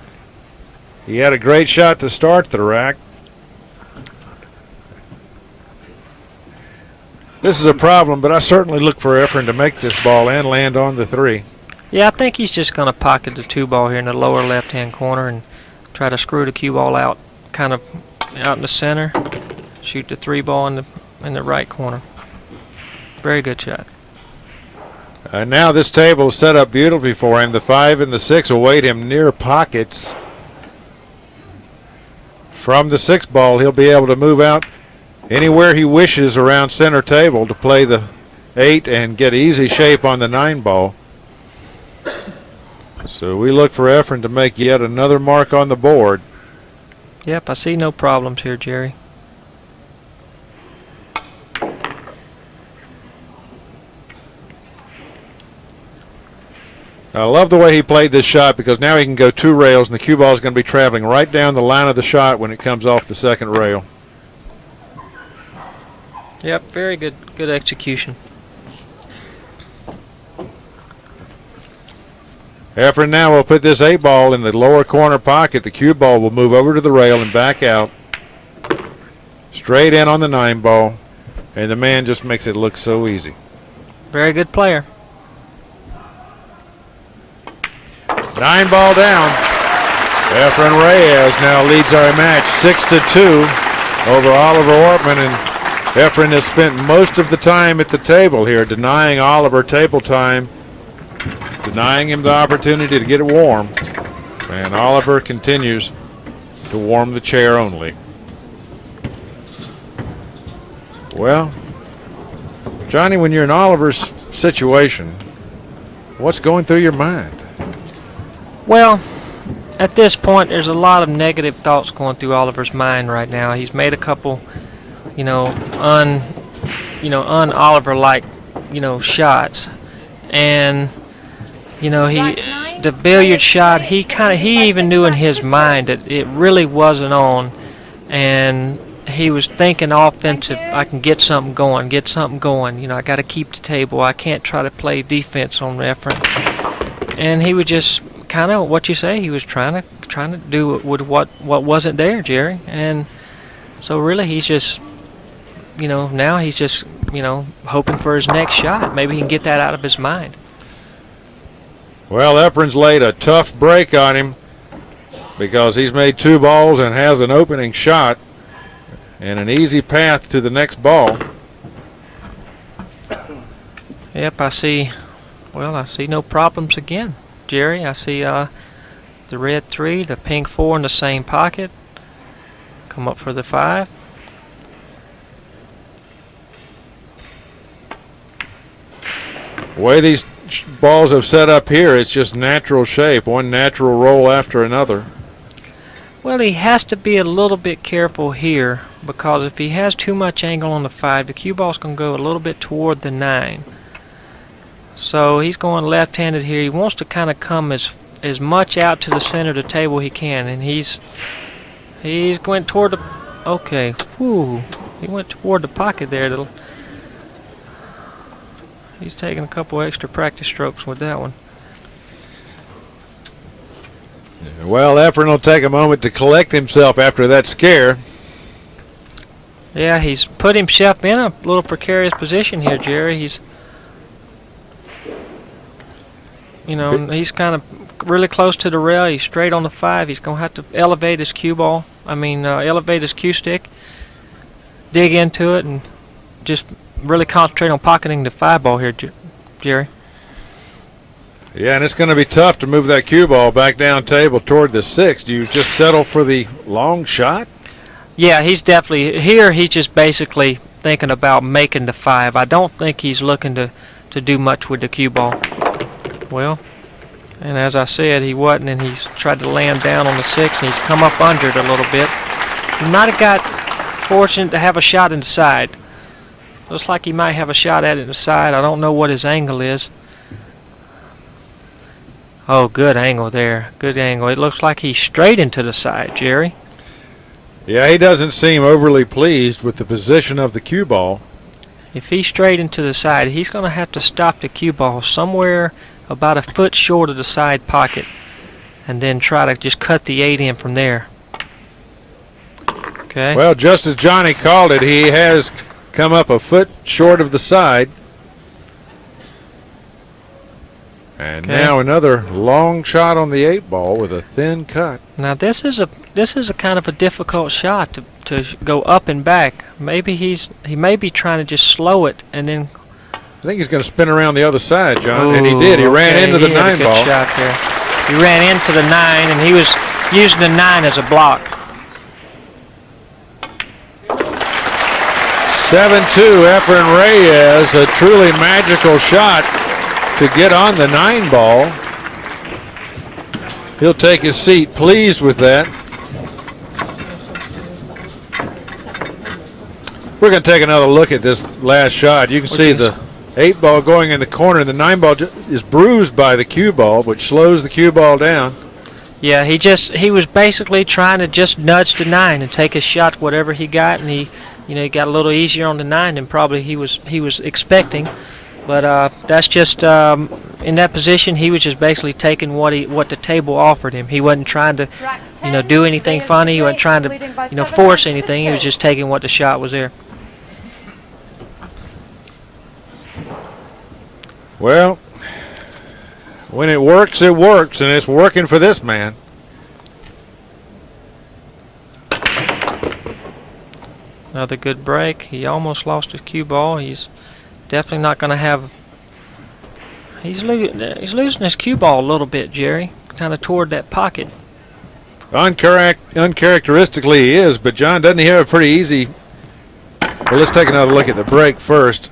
[SPEAKER 1] He had a great shot to start the rack. This is a problem, but I certainly look for Efren to make this ball and land on the 3.
[SPEAKER 2] Yeah, I think he's just going to pocket the 2 ball here in the lower left-hand corner and try to screw the cue ball out, kind of out in the center. Shoot the 3 ball in the right corner. Very good shot.
[SPEAKER 1] And now this table is set up beautifully for him. The 5 and the 6 await him near pockets. From the 6 ball, he'll be able to move out anywhere he wishes around center table to play the 8 and get easy shape on the 9 ball. So we look for Efren to make yet another mark on the board.
[SPEAKER 2] Yep, I see no problems here, Jerry.
[SPEAKER 1] I love the way he played this shot because now he can go 2 rails and the cue ball is going to be traveling right down the line of the shot when it comes off the 2nd rail.
[SPEAKER 2] Yep, very good execution.
[SPEAKER 1] Efren now will put this 8 ball in the lower corner pocket. The cue ball will move over to the rail and back out. Straight in on the 9 ball. And the man just makes it look so easy.
[SPEAKER 2] Very good player.
[SPEAKER 1] 9 ball down. Efren Reyes now leads our match 6-2 over Oliver Ortmann, and Efren has spent most of the time at the table here, denying Oliver table time, denying him the opportunity to get it warm, and Oliver continues to warm the chair only. Well, Johnny, when you're in Oliver's situation, what's going through your mind?
[SPEAKER 2] Well, at this point, there's a lot of negative thoughts going through Oliver's mind right now. He's made a couple, un-Oliver-like, shots, and the billiard shot. He even knew in his mind that it really wasn't on, and he was thinking offensive. I can get something going. I got to keep the table. I can't try to play defense on Efren. And he was just kind of what you say. He was trying to do with what wasn't there, Jerry. And so really, he's just, now he's just, hoping for his next shot. Maybe he can get that out of his mind.
[SPEAKER 1] Well, Efren's laid a tough break on him because he's made 2 balls and has an opening shot and an easy path to the next ball.
[SPEAKER 2] Yep, I see no problems again, Jerry. I see the red 3, the pink 4 in the same pocket. Come up for the 5.
[SPEAKER 1] The way these balls have set up here, it's just natural shape, one natural roll after another.
[SPEAKER 2] Well, he has to be a little bit careful here because if he has too much angle on the 5, the cue ball's going to go a little bit toward the 9. So he's going left-handed here. He wants to kind of come as much out to the center of the table he can, and he's going toward the. Okay, whoo! He went toward the pocket there. He's taking a couple extra practice strokes with that one.
[SPEAKER 1] Well, Efren will take a moment to collect himself after that scare.
[SPEAKER 2] Yeah, he's put himself in a little precarious position here, Jerry. He's kind of really close to the rail. He's straight on the 5. He's going to have to elevate his cue ball. Elevate his cue stick, dig into it, and just really concentrate on pocketing the 5 ball here, Jerry.
[SPEAKER 1] Yeah, and it's going to be tough to move that cue ball back down table toward the 6. Do you just settle for the long shot?
[SPEAKER 2] Yeah, he's definitely here. He's just basically thinking about making the 5. I don't think he's looking to do much with the cue ball. Well, and as I said, he wasn't, and he's tried to land down on the 6, and he's come up under it a little bit. He might have got fortunate to have a shot in the side. Looks like he might have a shot at it in the side. I don't know what his angle is. Oh, good angle there. Good angle. It looks like he's straight into the side, Jerry.
[SPEAKER 1] Yeah, he doesn't seem overly pleased with the position of the cue ball.
[SPEAKER 2] If he's straight into the side, he's going to have to stop the cue ball somewhere about a foot short of the side pocket and then try to just cut the 8 in from there. Okay.
[SPEAKER 1] Well, just as Johnny called it, he has come up a foot short of the side. And now another long shot on the 8 ball with a thin cut.
[SPEAKER 2] Now this is a kind of a difficult shot to go up and back. Maybe he may be trying to just slow it and then.
[SPEAKER 1] I think he's going to spin around the other side, John, and he did. He ran into the 9 ball.
[SPEAKER 2] Shot there. He ran into the 9, and he was using the 9 as a block.
[SPEAKER 1] 7-2, Efren Reyes, a truly magical shot to get on the 9 ball. He'll take his seat, pleased with that. We're going to take another look at this last shot. You can see the 8 ball going in the corner. The 9 ball is bruised by the cue ball, which slows the cue ball down.
[SPEAKER 2] Yeah, he was basically trying to just nudge the 9 and take a shot whatever he got, and he got a little easier on the 9 than probably he was expecting. But that's just in that position, he was just basically taking what the table offered him. He wasn't trying to do anything funny. He wasn't trying to force anything. He was just taking what the shot was there.
[SPEAKER 1] Well, when it works, and it's working for this man.
[SPEAKER 2] Another good break. He almost lost his cue ball. He's definitely not going to have. He's losing his cue ball a little bit, Jerry. Kind of toward that pocket.
[SPEAKER 1] Uncharacteristically, he is, but John, doesn't he have a pretty easy? Well, let's take another look at the break first.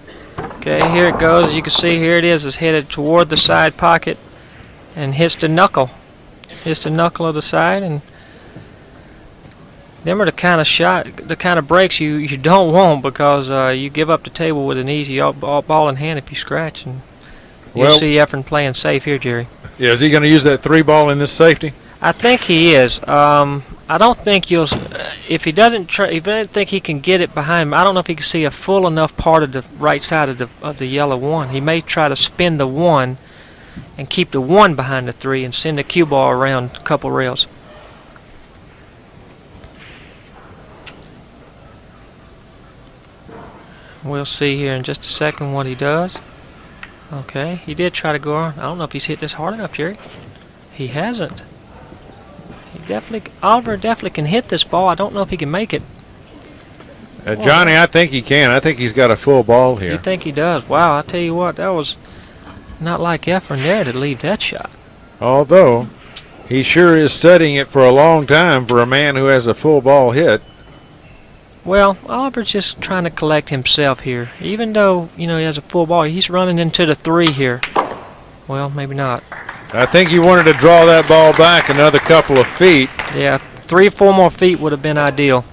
[SPEAKER 2] Okay, here it goes. As you can see, here it is. It's headed toward the side pocket and hits the knuckle. Hits the knuckle of the side, and them are the kind of breaks you don't want, because you give up the table with an easy ball in hand if you scratch. And you'll see Efren playing safe here, Jerry.
[SPEAKER 1] Yeah, is he going to use that 3 ball in this safety?
[SPEAKER 2] I think he is. I don't think you'll. If he doesn't think he can get it behind him, I don't know if he can see a full enough part of the right side of the yellow 1. He may try to spin the 1 and keep the 1 behind the 3 and send the cue ball around a couple rails. We'll see here in just a second what he does. Okay, he did try to go on. I don't know if he's hit this hard enough, Jerry. He hasn't. Oliver definitely can hit this ball. I don't know if he can make it.
[SPEAKER 1] Johnny, I think he can. I think he's got a full ball here.
[SPEAKER 2] You think he does? Wow, I tell you what, that was not like Efren there to leave that shot.
[SPEAKER 1] Although, he sure is studying it for a long time for a man who has a full ball hit.
[SPEAKER 2] Well, Oliver's just trying to collect himself here. Even though, he has a full ball, he's running into the 3 here. Well, maybe not.
[SPEAKER 1] I think he wanted to draw that ball back another couple of feet.
[SPEAKER 2] Yeah, 3 or 4 more feet would have been ideal.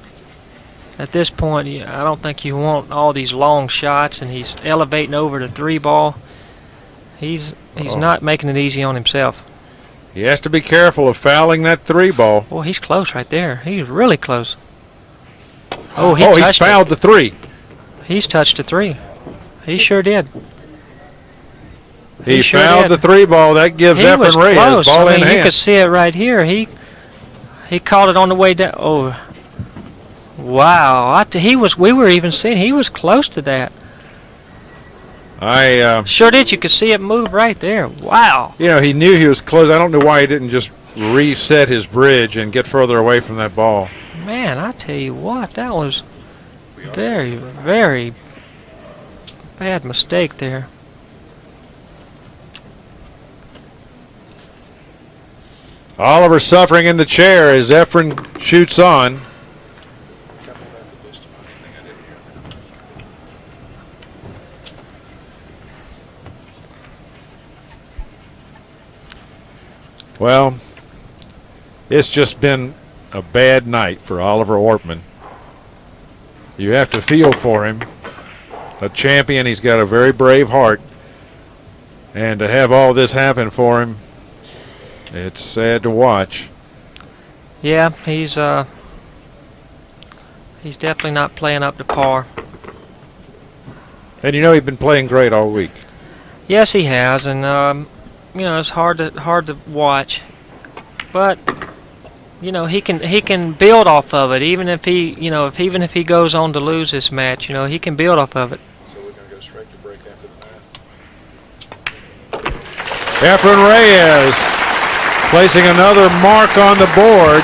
[SPEAKER 2] At this point, I don't think you want all these long shots, and he's elevating over the 3 ball. He's not making it easy on himself.
[SPEAKER 1] He has to be careful of fouling that 3 ball.
[SPEAKER 2] Boy, he's close right there. He's really close.
[SPEAKER 1] Oh, he's fouled the 3.
[SPEAKER 2] He's touched the 3. He sure did.
[SPEAKER 1] He fouled the 3 ball. That gives Efren Reyes ball in hand.
[SPEAKER 2] You could see it right here. He caught it on the way down. Oh, wow! We were even seeing he was close to that.
[SPEAKER 1] I
[SPEAKER 2] sure did. You could see it move right there. Wow.
[SPEAKER 1] He knew he was close. I don't know why he didn't just reset his bridge and get further away from that ball.
[SPEAKER 2] Man, I tell you what, that was very, very bad mistake there.
[SPEAKER 1] Oliver suffering in the chair as Efren shoots on. Well, it's just been a bad night for Oliver Ortmann. You have to feel for him. A champion, he's got a very brave heart. And to have all this happen for him, it's sad to watch.
[SPEAKER 2] Yeah, he's He's definitely not playing up to par.
[SPEAKER 1] And you know he's been playing great all week.
[SPEAKER 2] Yes, he has, and you know, it's hard to watch, but you know, he can build off of it. Even if he, you know, even if he goes on to lose this match, you know, he can build off of it.
[SPEAKER 1] So we're going to go straight to break after the math. Efren Reyes placing another mark on the board,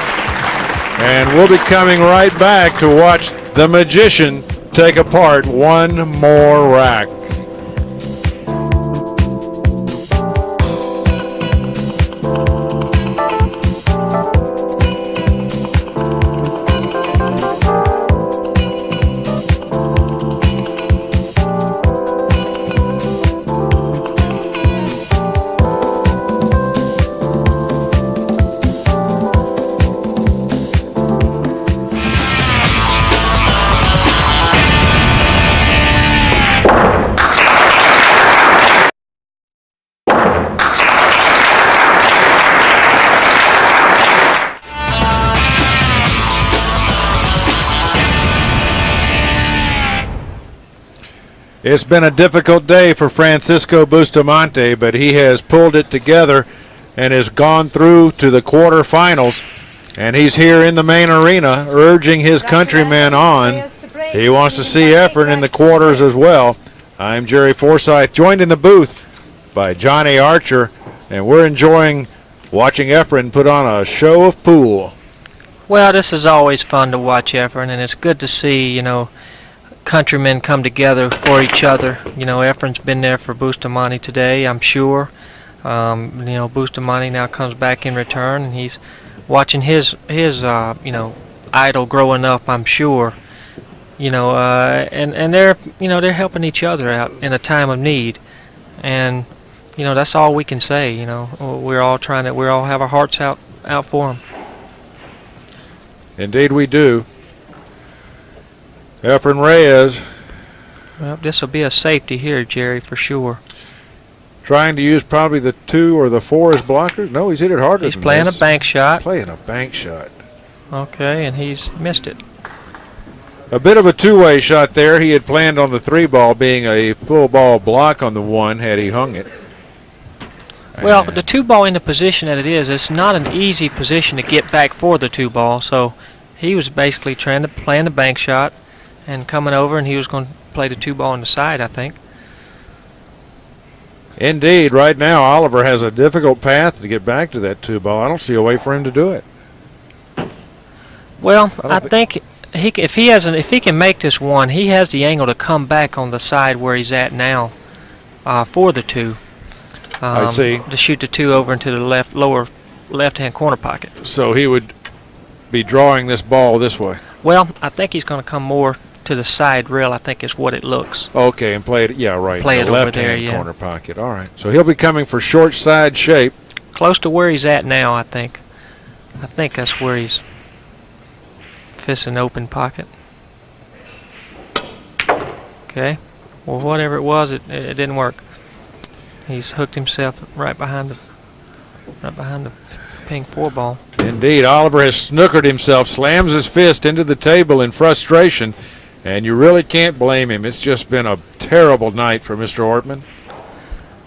[SPEAKER 1] and we'll be coming right back to watch the Magician take apart one more rack. It's been a difficult day for Francisco Bustamante, but he has pulled it together and has gone through to the quarterfinals. And he's here in the main arena urging his countrymen on. He wants to see Efren in the quarters as well. I'm Jerry Forsyth, joined in the booth by Johnny Archer, and we're enjoying watching Efren put on a show of pool.
[SPEAKER 2] Well, this is always fun to watch, Efren, and it's good to see, you know, countrymen come together for each other. You know, Efren's been there for Bustamante today, I'm sure. You know, Bustamante now comes back in return, and he's watching his you know, idol growing up, I'm sure. You know, and they're, you know, they're helping each other out in a time of need, and you know, that's all we can say. You know, we're all have our hearts out for them.
[SPEAKER 1] Indeed, we do. Efren Reyes.
[SPEAKER 2] Well, this will be a safety here, Jerry, for sure.
[SPEAKER 1] Trying to use probably the 2 or the 4 as blockers. No, he's hit it harder.
[SPEAKER 2] He's playing a bank shot.
[SPEAKER 1] Playing a bank shot.
[SPEAKER 2] Okay, and he's missed it.
[SPEAKER 1] A bit of a two-way shot there. He had planned on the 3 ball being a full ball block on the 1 had he hung it.
[SPEAKER 2] Well, the 2 ball in the position that it is, it's not an easy position to get back for the 2 ball. So he was basically trying to play the bank shot and coming over, and he was going to play the 2 ball on the side, I think.
[SPEAKER 1] Indeed, right now Oliver has a difficult path to get back to that 2 ball. I don't see a way for him to do it.
[SPEAKER 2] Well, I think if he can make this 1, he has the angle to come back on the side where he's at now for the 2.
[SPEAKER 1] I see.
[SPEAKER 2] To shoot the 2 over into the lower left-hand corner pocket.
[SPEAKER 1] So he would be drawing this ball this way.
[SPEAKER 2] Well, I think he's going to come more to the side rail, I think is what it looks.
[SPEAKER 1] Okay, and play it, yeah, right.
[SPEAKER 2] Play it over there,
[SPEAKER 1] left-hand
[SPEAKER 2] yeah.
[SPEAKER 1] corner pocket. All right. So he'll be coming for short side shape.
[SPEAKER 2] Close to where he's at now, I think. I think that's where he's fist an open pocket. Okay. Well, whatever it was, it didn't work. He's hooked himself right behind the pink 4 ball.
[SPEAKER 1] Indeed, Oliver has snookered himself, slams his fist into the table in frustration, and you really can't blame him. It's just been a terrible night for Mr. Ortmann.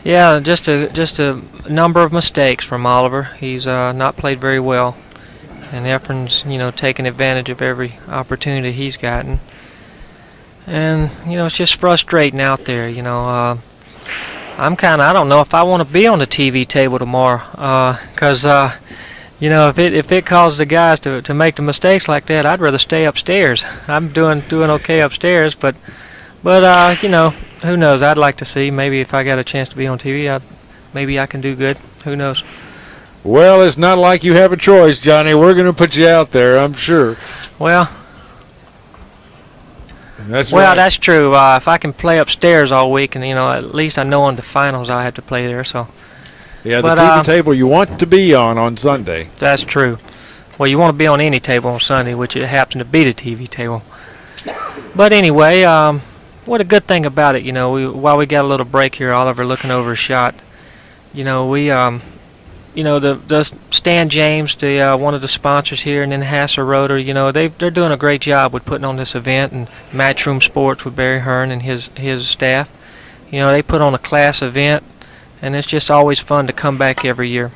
[SPEAKER 2] Yeah, just a number of mistakes from Oliver. He's not played very well, and Efren's, you know, taking advantage of every opportunity he's gotten. And you know, it's just frustrating out there. You know, I don't know if I want to be on the TV table tomorrow, because you know, if it causes the guys to make the mistakes like that, I'd rather stay upstairs. I'm doing okay upstairs, but you know, who knows? I'd like to see, maybe if I got a chance to be on TV, maybe I can do good. Who knows?
[SPEAKER 1] Well, it's not like you have a choice, Johnny. We're going to put you out there, I'm sure.
[SPEAKER 2] Well,
[SPEAKER 1] that's right.
[SPEAKER 2] That's true. If I can play upstairs all week, and you know, at least I know on the finals I have to play there. So.
[SPEAKER 1] Yeah, the TV table you want to be on Sunday.
[SPEAKER 2] That's true. Well, you want to be on any table on Sunday, which it happens to be the TV table. But anyway, what a good thing about it, you know, while we got a little break here, Oliver looking over his shot, you know, we you know, the Stan James, the one of the sponsors here, and then Hasser Rotor, you know, they're doing a great job with putting on this event, and Matchroom Sports with Barry Hearn and his staff. You know, they put on a class event, and it's just always fun to come back every year.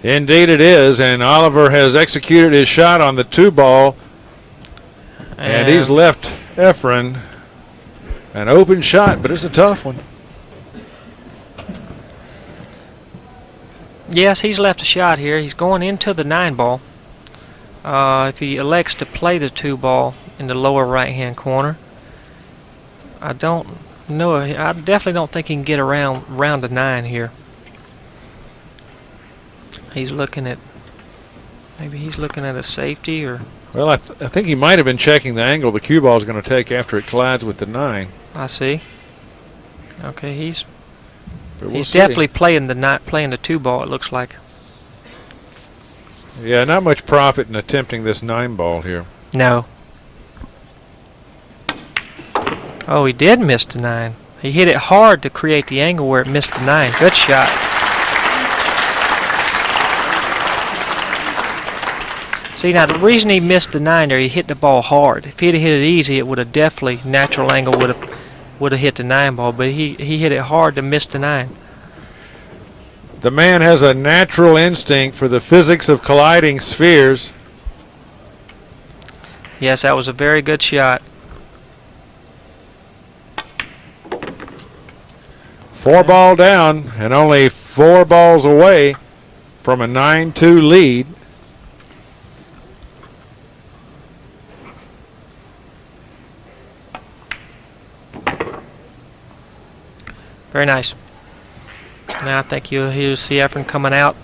[SPEAKER 1] Indeed it is, and Oliver has executed his shot on the 2-ball, and he's left Efren an open shot, but it's a tough one.
[SPEAKER 2] Yes, he's left a shot here. He's going into the 9-ball. If he elects to play the 2-ball in the lower right-hand corner, I don't know. I definitely don't think he can get around the 9 here. He's looking at, maybe he's looking at a safety, or.
[SPEAKER 1] Well, I think he might have been checking the angle the cue ball is going to take after it collides with the 9.
[SPEAKER 2] I see. Okay, he's
[SPEAKER 1] He's
[SPEAKER 2] definitely playing the 2-ball. It looks like.
[SPEAKER 1] Yeah, not much profit in attempting this 9-ball here.
[SPEAKER 2] No. Oh, he did miss the 9. He hit it hard to create the angle where it missed the 9. Good shot. See, now the reason he missed the 9 there, he hit the ball hard. If he'd have hit it easy, it would have definitely, natural angle would have hit the 9-ball, but he hit it hard to miss the 9.
[SPEAKER 1] The man has a natural instinct for the physics of colliding spheres.
[SPEAKER 2] Yes, that was a very good shot.
[SPEAKER 1] 4-ball down and only 4 balls away from a 9-2 lead.
[SPEAKER 2] Very nice. Now I think you'll see Efren coming out.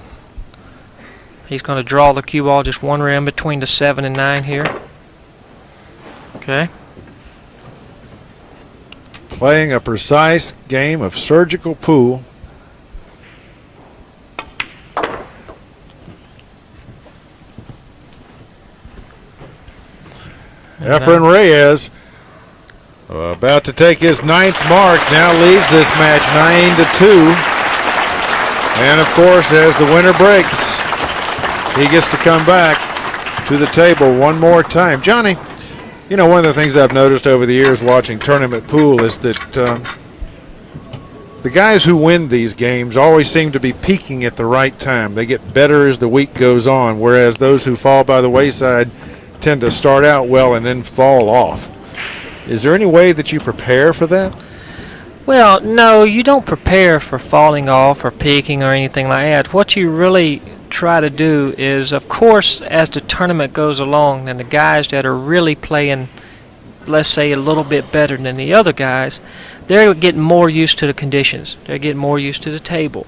[SPEAKER 2] He's going to draw the cue ball just one rim between the 7 and 9 here. Okay.
[SPEAKER 1] Playing a precise game of surgical pool. Efren Reyes, about to take his 9th mark, now leads this match 9-2. And of course, as the winner breaks, he gets to come back to the table one more time. Johnny, you know, one of the things I've noticed over the years watching tournament pool is that the guys who win these games always seem to be peaking at the right time. They get better as the week goes on, whereas those who fall by the wayside tend to start out well and then fall off. Is there any way that you prepare for that?
[SPEAKER 2] Well, no, you don't prepare for falling off or peaking or anything like that. What you really try to do is, of course, as the tournament goes along, and the guys that are really playing, let's say, a little bit better than the other guys, they're getting more used to the conditions. They're getting more used to the table,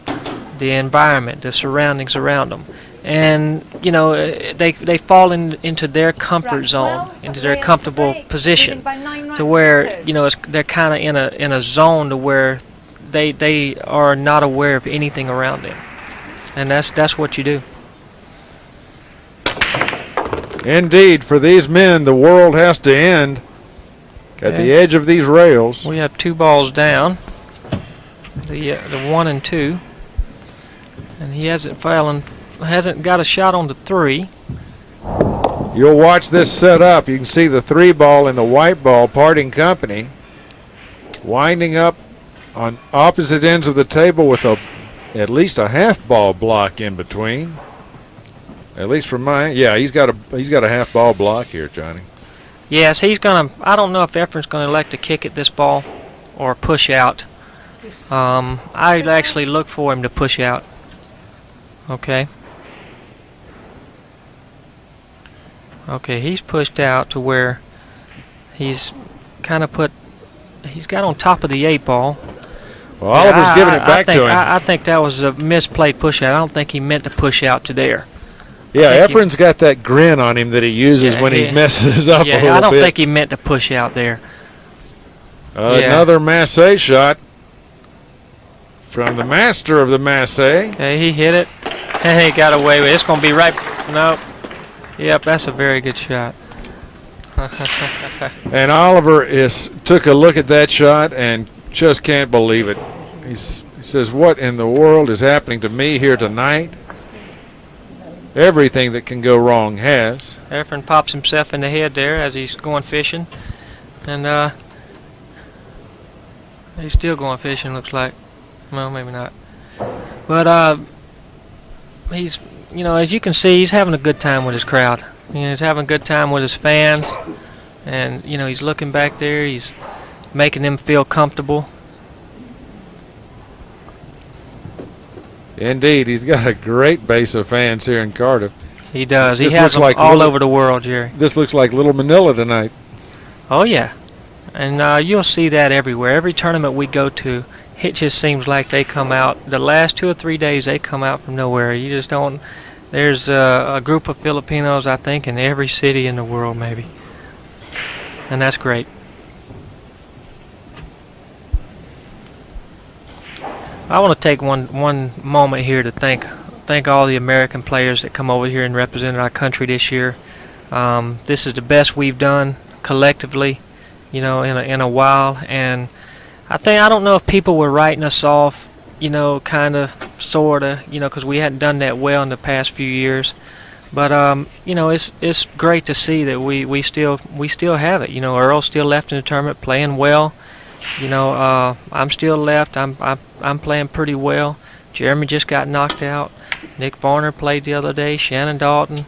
[SPEAKER 2] the environment, the surroundings around them. And, you know, they fall into their comfort zone, into their comfortable position, to where, you know, they're kind of in a zone to where they are not aware of anything around them. And that's what you do.
[SPEAKER 1] Indeed, for these men, the world has to end at the edge of these rails.
[SPEAKER 2] We have 2 balls down, the 1 and 2, and he hasn't got a shot on the 3.
[SPEAKER 1] You'll watch this set up. You can see the 3-ball and the white ball parting company, winding up on opposite ends of the table with at least a half-ball block in between. At least from mine, yeah, he's got a half-ball block here, Johnny.
[SPEAKER 2] Yes, he's gonna. I don't know if Efren's gonna elect to kick at this ball or push out. I'd actually look for him to push out. Okay. Okay, he's pushed out to where he's kind of he's got on top of the 8-ball.
[SPEAKER 1] Well, Oliver's giving it back to him.
[SPEAKER 2] I think that was a misplayed push out. I don't think he meant to push out to there.
[SPEAKER 1] Yeah, Efren's got that grin on him that he uses when he messes up a little bit.
[SPEAKER 2] I don't think he meant to push out there.
[SPEAKER 1] Another Massey shot from the master of the Massey.
[SPEAKER 2] Okay, he hit it. Hey, got away with it. It's going to be right. Nope. Yep, that's a very good shot.
[SPEAKER 1] And Oliver took a look at that shot and just can't believe it. He says, what in the world is happening to me here tonight? Everything that can go wrong has.
[SPEAKER 2] Efren pops himself in the head there as he's going fishing. And he's still going fishing, looks like. Well, maybe not. But he's, you know, as you can see, he's having a good time with his crowd. You know, he's having a good time with his fans. And, you know, he's looking back there. He's making them feel comfortable.
[SPEAKER 1] Indeed, he's got a great base of fans here in Cardiff.
[SPEAKER 2] He does. He
[SPEAKER 1] This
[SPEAKER 2] has
[SPEAKER 1] looks
[SPEAKER 2] them
[SPEAKER 1] like
[SPEAKER 2] all
[SPEAKER 1] little-
[SPEAKER 2] over the world, Jerry.
[SPEAKER 1] This looks like Little Manila tonight.
[SPEAKER 2] Oh, yeah. And you'll see that everywhere. Every tournament we go to, it just seems like they come out. The last 2 or 3 days, they come out from nowhere. You just don't. There's a group of Filipinos, I think, in every city in the world, maybe. And that's great. I want to take one moment here to thank all the American players that come over here and represented our country this year. This is the best we've done collectively, you know, in a while. And I don't know if people were writing us off, you know, kind of, sort of, you know, because we hadn't done that well in the past few years. But you know, it's great to see that we still have it. You know, Earl's still left in the tournament, playing well. You know, I'm still left. I'm playing pretty well. Jeremy just got knocked out. Nick Varner played the other day. Shannon Dalton.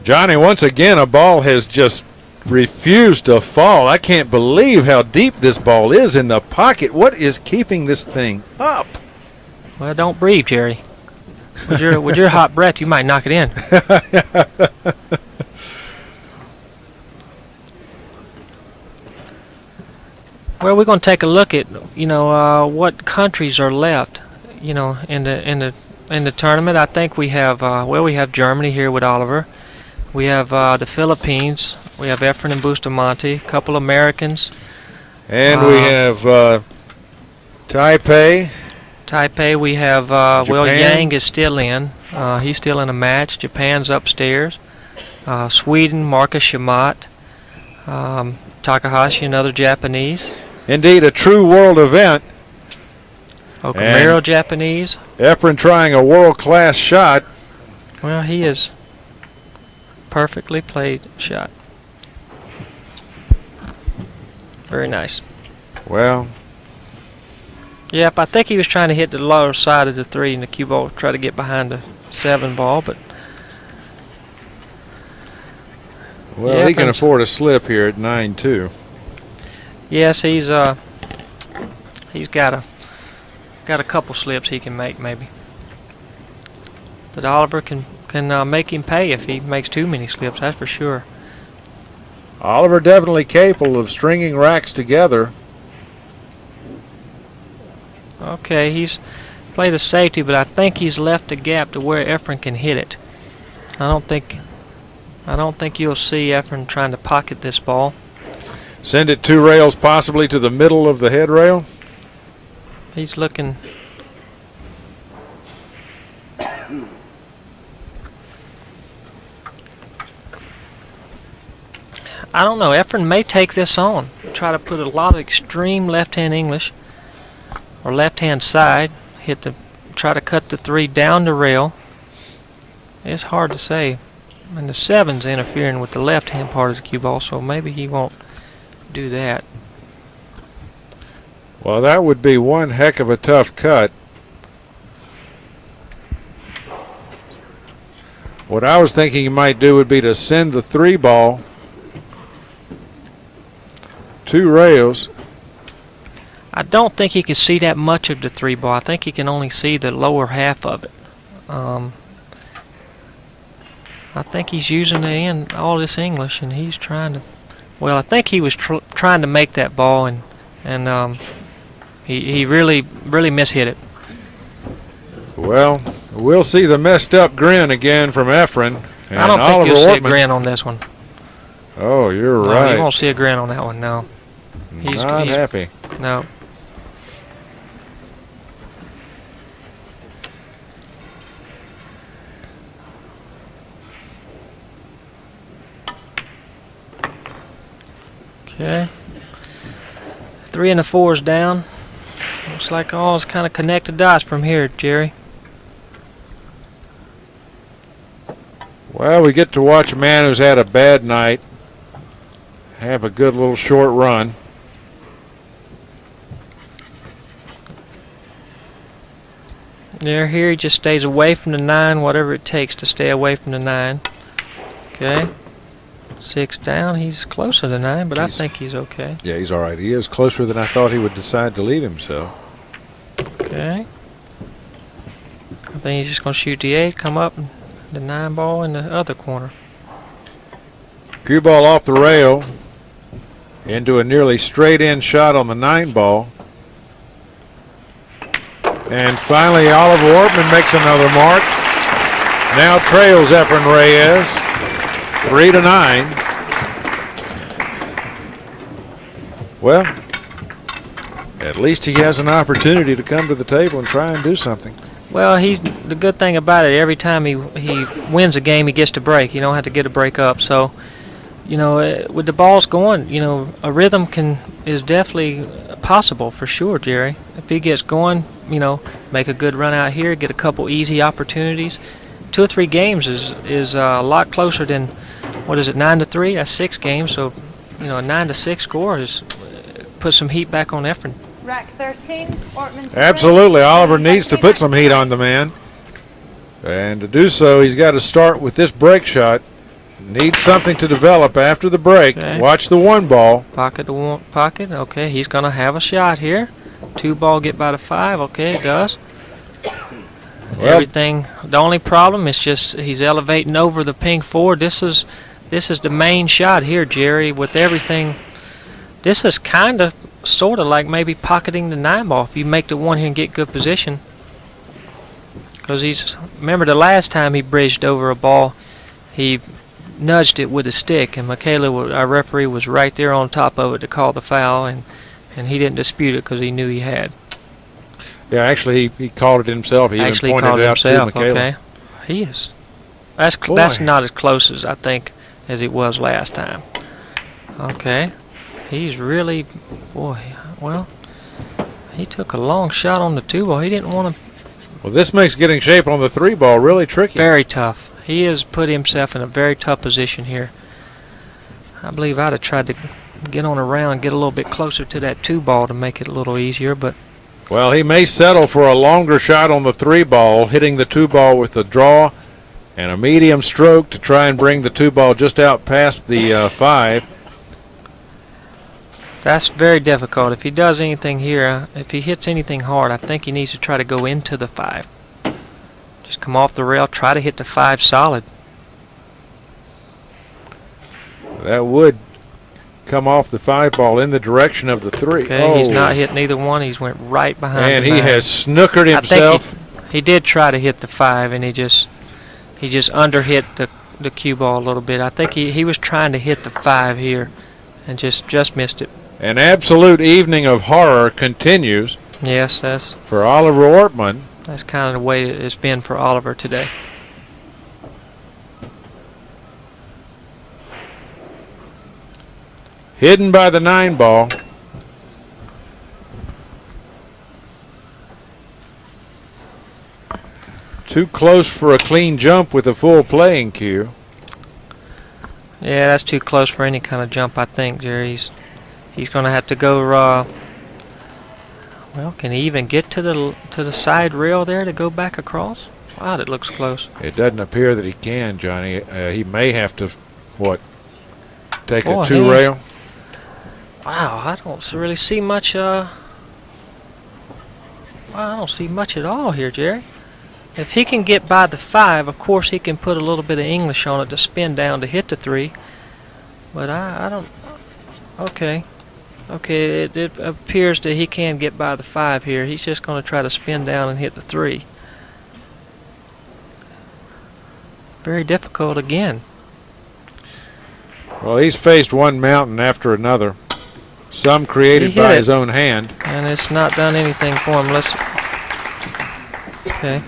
[SPEAKER 1] Johnny, once again, a ball has just refused to fall. I can't believe how deep this ball is in the pocket. What is keeping this thing up?
[SPEAKER 2] Well, don't breathe, Jerry. With your hot breath, you might knock it in. Well, we're going to take a look at, you know, what countries are left, you know, in the tournament. I think we have we have Germany here with Oliver. We have the Philippines. We have Efren and Bustamante. A couple Americans.
[SPEAKER 1] And we have Taipei.
[SPEAKER 2] Taipei. We have Will Yang is still in. He's still in a match. Japan's upstairs. Sweden, Marcus Shamat. Takahashi, another Japanese.
[SPEAKER 1] Indeed, a true world event.
[SPEAKER 2] Okamiro, Japanese.
[SPEAKER 1] Efren trying a world-class shot.
[SPEAKER 2] Well, he is perfectly played shot. Very nice.
[SPEAKER 1] Well,
[SPEAKER 2] yep, I think he was trying to hit the lower side of the 3 and the cue ball, try to get behind the 7 ball, but
[SPEAKER 1] well,
[SPEAKER 2] yeah,
[SPEAKER 1] he can afford a slip here at 9-2.
[SPEAKER 2] yes, he's got a couple slips he can make maybe. But Oliver can make him pay if he makes too many slips, that's for sure.
[SPEAKER 1] Oliver definitely capable of stringing racks together.
[SPEAKER 2] Okay, he's played a safety, but I think he's left a gap to where Efren can hit it. I don't think you'll see Efren trying to pocket this ball.
[SPEAKER 1] Send it 2 rails, possibly to the middle of the head rail.
[SPEAKER 2] He's looking. I don't know. Efren may take this on. Try to put a lot of extreme left-hand English or left-hand side. Try to cut the 3 down the rail. It's hard to say. And the 7's interfering with the left-hand part of the cue ball, so maybe he won't do that.
[SPEAKER 1] Well, that would be one heck of a tough cut. What I was thinking he might do would be to send the 3 ball 2 rails.
[SPEAKER 2] I don't think he can see that much of the 3 ball. I think he can only see the lower half of it. I think he's using all this English, and he's trying to. Well, I think he was trying to make that ball, and he really mishit it.
[SPEAKER 1] Well, we'll see the messed up grin again from Efren. And
[SPEAKER 2] I don't think
[SPEAKER 1] Oliver
[SPEAKER 2] you'll see a
[SPEAKER 1] Ortmann.
[SPEAKER 2] grin on this one.
[SPEAKER 1] Oh, you're
[SPEAKER 2] No,
[SPEAKER 1] right.
[SPEAKER 2] you won't see a grin on that one. No.
[SPEAKER 1] Not happy.
[SPEAKER 2] No. Okay. 3 and the 4's down. Looks like all is kind of connected dots from here, Jerry.
[SPEAKER 1] Well, we get to watch a man who's had a bad night have a good little short run.
[SPEAKER 2] There, here he just stays away from the 9, whatever it takes to stay away from the 9. Okay. 6 down. He's closer to 9, but I think he's okay.
[SPEAKER 1] Yeah, he's all right. He is closer than I thought he would decide to leave himself.
[SPEAKER 2] Okay. I think he's just going to shoot the 8, come up, and the 9 ball in the other corner.
[SPEAKER 1] Cue ball off the rail into a nearly straight in shot on the 9 ball. And finally, Oliver Ortmann makes another mark. Now trails Efren Reyes, 3-9. Well, at least he has an opportunity to come to the table and try and do something.
[SPEAKER 2] Well, the good thing about it, every time he wins a game, he gets to break. You don't have to get a break up. So, you know, with the balls going, you know, a rhythm is definitely possible for sure, Jerry. If he gets going, you know, make a good run out here, get a couple easy opportunities. 2 or 3 games is a lot closer than, what is it, 9-3? That's 6 games. So, you know, a 9-6 score is put some heat back on Efren.
[SPEAKER 3] Rack 13, Ortmann.
[SPEAKER 1] Absolutely, Oliver needs to put some heat on the man. And to do so, he's got to start with this break shot. Needs something to develop after the break.
[SPEAKER 2] Okay.
[SPEAKER 1] Watch the 1 ball.
[SPEAKER 2] Pocket to 1 pocket. Okay, he's going to have a shot here. 2 ball get by the 5. Okay, it does. Well, everything. The only problem is just he's elevating over the pink 4. This is the main shot here, Jerry. With everything, this is kind of, sort of like maybe pocketing the 9 ball if you make the 1 here and get good position. Because remember the last time he bridged over a ball, he nudged it with a stick, and Michaela, our referee, was right there on top of it to call the foul, and he didn't dispute it because he knew he had.
[SPEAKER 1] Yeah, actually, he called it himself. He
[SPEAKER 2] actually
[SPEAKER 1] even pointed it out to Michaela.
[SPEAKER 2] Okay, he is. That's not as close as I think as it was last time. Okay, he's really, boy. Well, he took a long shot on the 2 ball. He didn't want to.
[SPEAKER 1] Well, this makes getting shape on the 3 ball really tricky.
[SPEAKER 2] Very tough. He has put himself in a very tough position here. I believe I'd have tried to get on around and get a little bit closer to that 2 ball to make it a little easier, but.
[SPEAKER 1] Well, he may settle for a longer shot on the 3 ball, hitting the 2 ball with a draw and a medium stroke to try and bring the 2 ball just out past the 5.
[SPEAKER 2] That's very difficult. If he does anything here, if he hits anything hard, I think he needs to try to go into the 5. Just come off the rail, try to hit the 5 solid.
[SPEAKER 1] That would come off the 5 ball in the direction of the 3.
[SPEAKER 2] Okay, he's not hitting either one. He's went right behind.
[SPEAKER 1] And
[SPEAKER 2] the
[SPEAKER 1] he
[SPEAKER 2] 9.
[SPEAKER 1] has snookered himself.
[SPEAKER 2] I think he did try to hit the 5, and he just underhit the cue ball a little bit. I think he was trying to hit the 5 here, and just missed it.
[SPEAKER 1] An absolute evening of horror continues.
[SPEAKER 2] Yes, that's
[SPEAKER 1] for Oliver Ortmann.
[SPEAKER 2] That's kind of the way it's been for Oliver today.
[SPEAKER 1] Hidden by the 9 ball. Too close for a clean jump with a full playing cue.
[SPEAKER 2] Yeah, that's too close for any kind of jump, I think, Jerry. He's going to have to go. Well, can he even get to the side rail there to go back across? Wow, that looks close.
[SPEAKER 1] It doesn't appear that he can, Johnny. He may have to, take a 2
[SPEAKER 2] hey.
[SPEAKER 1] rail?
[SPEAKER 2] Wow, I don't really see much. Wow, I don't see much at all here, Jerry. If he can get by the 5, of course he can put a little bit of English on it to spin down to hit the 3. But I don't. Okay. Okay, it appears that he can get by the 5 here. He's just going to try to spin down and hit the 3. Very difficult again.
[SPEAKER 1] Well, he's faced one mountain after another. Some created by his own hand.
[SPEAKER 2] And it's not done anything for him. Okay.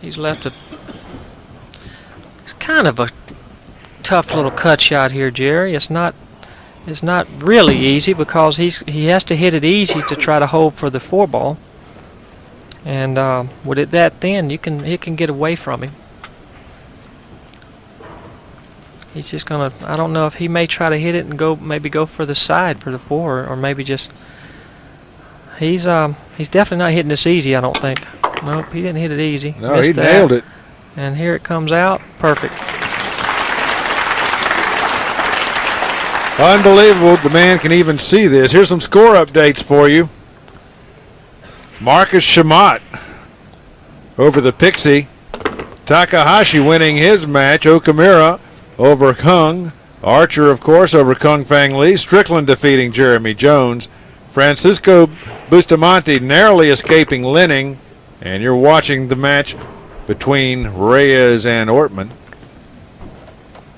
[SPEAKER 2] He's left it's kind of a tough little cut shot here, Jerry. It's not is not really easy because he has to hit it easy to try to hold for the 4 ball. And with it that thin, it can get away from him. He's just gonna. I don't know if he may try to hit it and maybe go for the side for the 4, or maybe just. He's definitely not hitting this easy. I don't think. Nope, he didn't hit it easy.
[SPEAKER 1] No, he nailed it.
[SPEAKER 2] And here it comes out, perfect.
[SPEAKER 1] Unbelievable. The man can even see this. Here's some score updates for you. Marcus Shamat over the Pixie. Takahashi winning his match. Okamura over Kung. Archer, of course, over Kung Fang Lee. Strickland defeating Jeremy Jones. Francisco Bustamante narrowly escaping Linning. And you're watching the match between Reyes and Ortmann.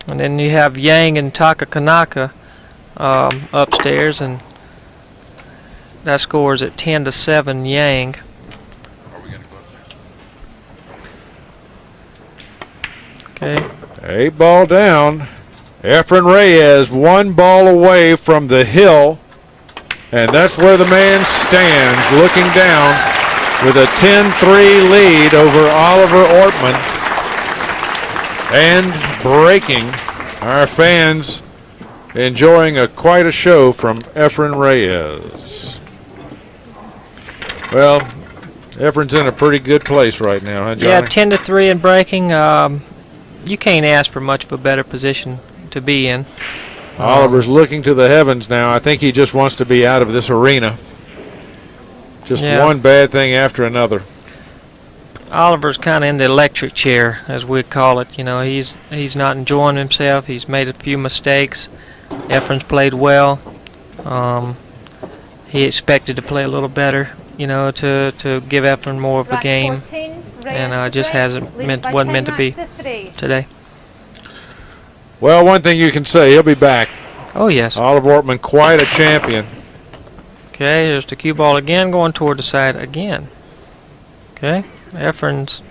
[SPEAKER 2] And then you have Yang and Taka Kanaka upstairs, and that score is at 10-7 Yang. Okay.
[SPEAKER 1] 8 ball down. Efren Reyes 1 ball away from the hill, and that's where the man stands looking down with a 10-3 lead over Oliver Ortmann, and breaking. Our fans enjoying quite a show from Efren Reyes. Well, Efren's in a pretty good place right now, huh, Johnny?
[SPEAKER 2] Yeah, 10-3 in breaking. You can't ask for much of a better position to be in.
[SPEAKER 1] Oliver's looking to the heavens now. I think he just wants to be out of this arena. Just one bad thing after another.
[SPEAKER 2] Oliver's kind of in the electric chair, as we call it. You know, he's not enjoying himself. He's made a few mistakes. Efren's played well. He expected to play a little better, you know, to give Efren more of a game,
[SPEAKER 3] 14,
[SPEAKER 2] and just wasn't meant to be today.
[SPEAKER 1] Well, one thing you can say, he'll be back.
[SPEAKER 2] Oh yes.
[SPEAKER 1] Oliver Ortmann, quite a champion.
[SPEAKER 2] Okay, there's the cue ball again, going toward the side again. Okay, Efren's.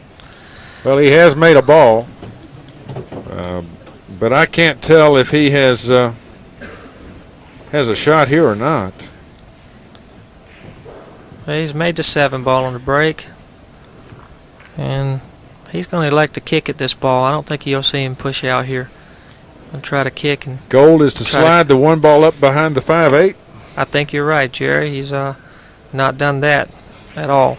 [SPEAKER 1] Well, he has made a ball, but I can't tell if he has a shot here or not.
[SPEAKER 2] He's made the 7 ball on the break, and he's going to elect to kick at this ball. I don't think you'll see him push out here and try to kick. And
[SPEAKER 1] goal is to slide the 1 ball up behind the 5-8.
[SPEAKER 2] I think you're right, Jerry. He's not done that at all.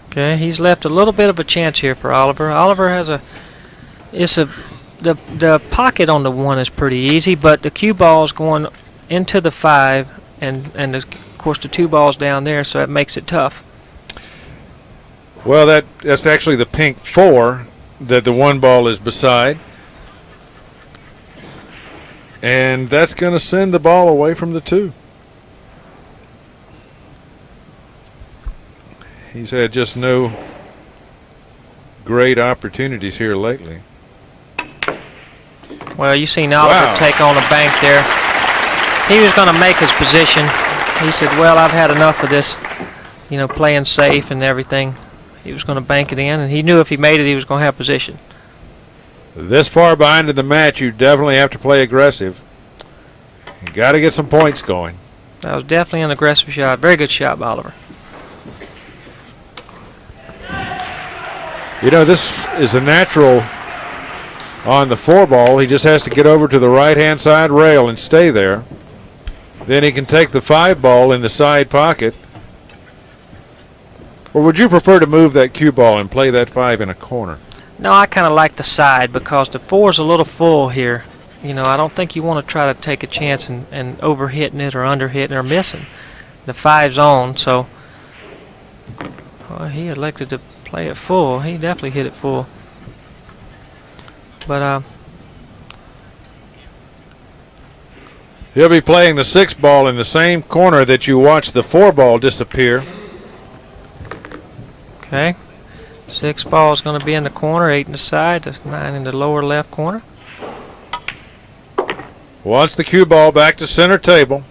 [SPEAKER 2] Okay, he's left a little bit of a chance here for Oliver. Oliver has the pocket on the 1 is pretty easy, but the cue ball is going into the 5, and of course the 2 balls down there, so that makes it tough.
[SPEAKER 1] Well, that's actually the pink 4 that the 1 ball is beside. And that's going to send the ball away from the 2. He's had just no great opportunities here lately.
[SPEAKER 2] Well, you seen Oliver take on a bank there. He was going to make his position. He said, well, I've had enough of this, you know, playing safe and everything. He was going to bank it in, and he knew if he made it, he was going to have position.
[SPEAKER 1] This far behind in the match, you definitely have to play aggressive. You got to get some points going.
[SPEAKER 2] That was definitely an aggressive shot. Very good shot by Oliver.
[SPEAKER 1] You know, this is a natural on the 4 ball. He just has to get over to the right-hand side rail and stay there. Then he can take the 5 ball in the side pocket. Or would you prefer to move that cue ball and play that 5 in a corner?
[SPEAKER 2] No, I kind of like the side because the 4 is a little full here. You know, I don't think you want to try to take a chance and over-hitting it or under-hitting or missing. The 5's on, so he elected to play it full. He definitely hit it full. But
[SPEAKER 1] he'll be playing the 6 ball in the same corner that you watched the 4 ball disappear.
[SPEAKER 2] Okay. 6 ball is going to be in the corner, 8 in the side, that's 9 in the lower left corner.
[SPEAKER 1] Wants the cue ball back to center table.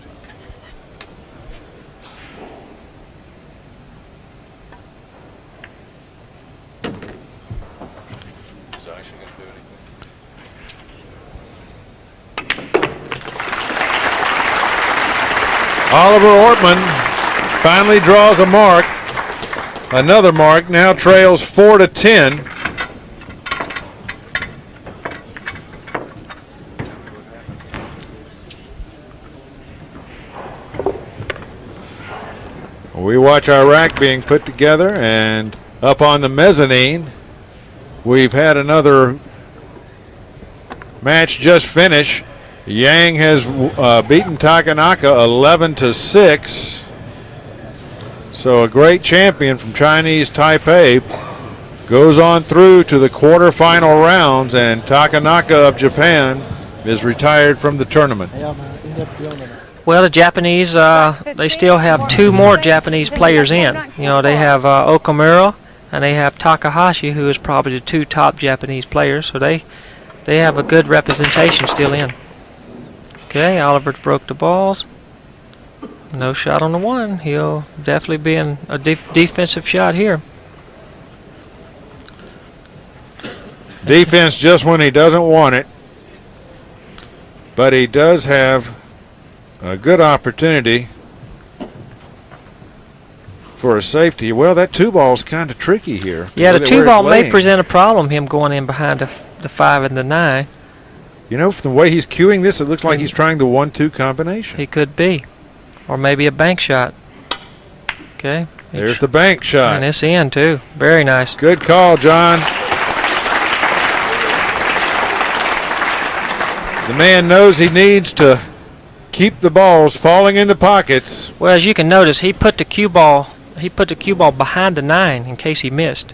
[SPEAKER 1] Oliver Ortmann finally draws a mark. Another mark, now trails 4-10. We watch our rack being put together, and up on the mezzanine, we've had another match just finish. Yang has beaten Takanaka 11-6. So a great champion from Chinese Taipei goes on through to the quarterfinal rounds, and Takanaka of Japan is retired from the tournament.
[SPEAKER 2] Well, the Japanese, they still have 2 more Japanese players in. You know, they have Okamura and they have Takahashi, who is probably the 2 top Japanese players. So they have a good representation still in. Okay, Oliver broke the balls. No shot on the 1. He'll definitely be in a defensive shot here.
[SPEAKER 1] Defense just when he doesn't want it. But he does have a good opportunity for a safety. Well, that 2-ball's kind of tricky here.
[SPEAKER 2] Yeah, the 2-ball may present a problem, him going in behind the 5 and the 9.
[SPEAKER 1] You know, from the way he's cueing this, it looks like he's trying the 1-2 combination.
[SPEAKER 2] He could be. Or maybe a bank shot. Okay.
[SPEAKER 1] There's the bank shot.
[SPEAKER 2] And it's in, too. Very nice.
[SPEAKER 1] Good call, John. The man knows he needs to keep the balls falling in the pockets.
[SPEAKER 2] Well, as you can notice, he put the cue ball behind the 9 in case he missed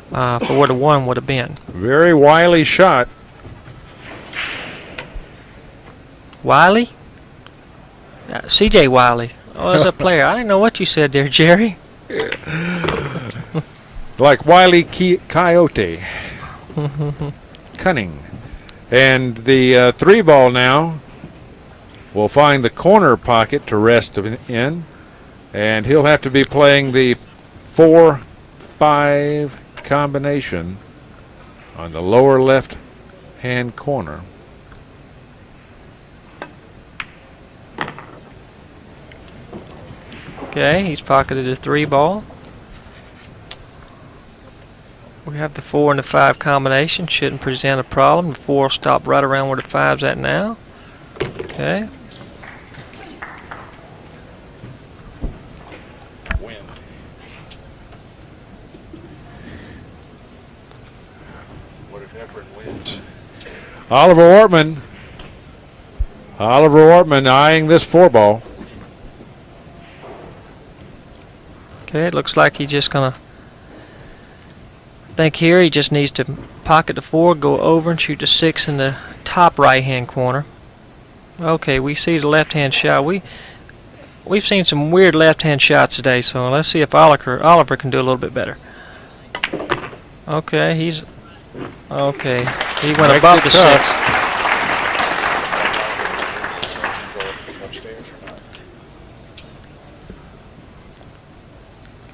[SPEAKER 2] for where the 1 would have been.
[SPEAKER 1] Very wily shot.
[SPEAKER 2] Wiley? C.J. Wiley. Oh, that's a player. I didn't know what you said there, Jerry.
[SPEAKER 1] Like Wiley Coyote. Cunning. And the 3-ball now will find the corner pocket to rest in. And he'll have to be playing the 4-5 combination on the lower left-hand corner.
[SPEAKER 2] Okay, he's pocketed a 3-ball. We have the 4 and the 5 combination. Shouldn't present a problem. The 4 will stop right around where the 5's at now. Okay.
[SPEAKER 1] What if Efren wins? Oliver Ortmann eyeing this 4-ball.
[SPEAKER 2] Okay, it looks like he's just gonna think here he just needs to pocket the 4, go over and shoot the 6 in the top right-hand corner. Okay, we see the left-hand shot. We've seen some weird left-hand shots today, so let's see if Oliver can do a little bit better. Okay, he went above the 6.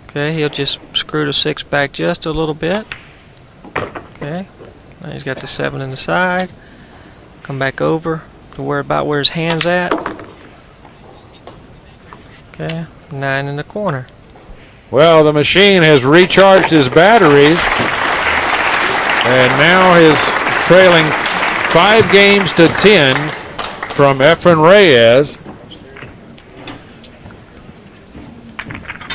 [SPEAKER 2] Okay, he'll just screw the 6 back just a little bit. Okay, now he's got the 7 in the side. Come back over to about where his hand's at. Okay, 9 in the corner.
[SPEAKER 1] Well, the machine has recharged his batteries, and now is trailing 5 games to 10 from Efren Reyes.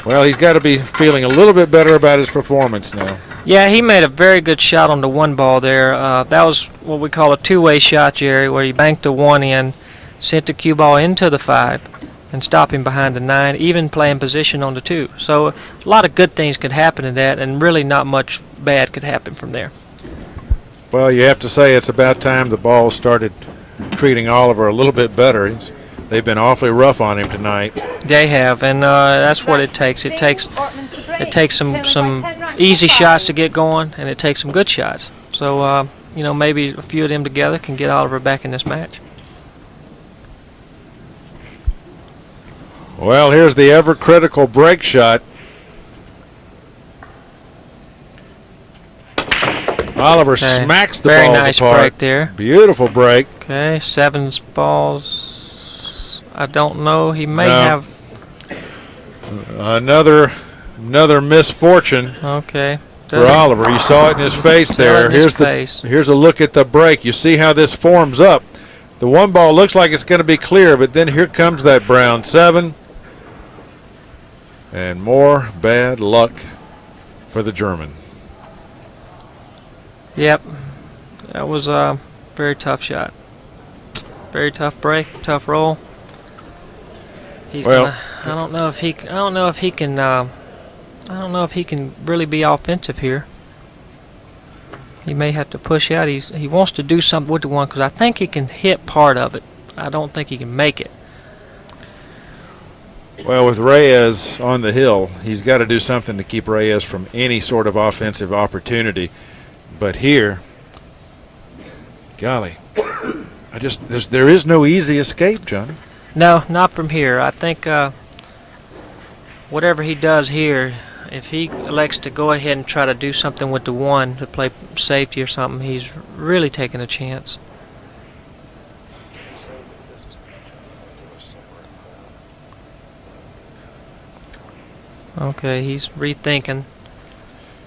[SPEAKER 1] Well, he's got to be feeling a little bit better about his performance now.
[SPEAKER 2] Yeah, he made a very good shot on the 1 ball there. That was what we call a 2-way shot, Jerry, where he banked the 1 in, sent the cue ball into the 5, and stopped him behind the 9, even playing position on the 2. So a lot of good things could happen in that, and really not much bad could happen from there.
[SPEAKER 1] Well, you have to say it's about time the ball started treating Oliver a little bit better. They've been awfully rough on him tonight.
[SPEAKER 2] They have, and that's what it takes. It takes some easy shots to get going, and it takes some good shots. So you know, maybe a few of them together can get Oliver back in this match.
[SPEAKER 1] Well, here's the ever critical break shot. Oliver smacks the
[SPEAKER 2] very
[SPEAKER 1] balls
[SPEAKER 2] nice
[SPEAKER 1] apart.
[SPEAKER 2] break there.
[SPEAKER 1] Beautiful break.
[SPEAKER 2] Okay, 7 balls. I don't know. He may have.
[SPEAKER 1] Another misfortune
[SPEAKER 2] Okay.
[SPEAKER 1] for Oliver. You saw it in his face there. Here's a look at the break. You see how this forms up. The one ball looks like it's going to be clear, but then here comes that brown 7. And more bad luck for the German.
[SPEAKER 2] Yep. That was a very tough shot. Very tough break, tough roll. He's I don't know if he can really be offensive here. He may have to push out. He wants to do something with the one because I think he can hit part of it. I don't think he can make it.
[SPEAKER 1] Well, with Reyes on the hill, he's got to do something to keep Reyes from any sort of offensive opportunity. But here, golly, there is no easy escape, Johnny.
[SPEAKER 2] No, not from here. I think whatever he does here, if he elects to go ahead and try to do something with the 1 to play safety or something, he's really taking a chance. Okay, he's rethinking,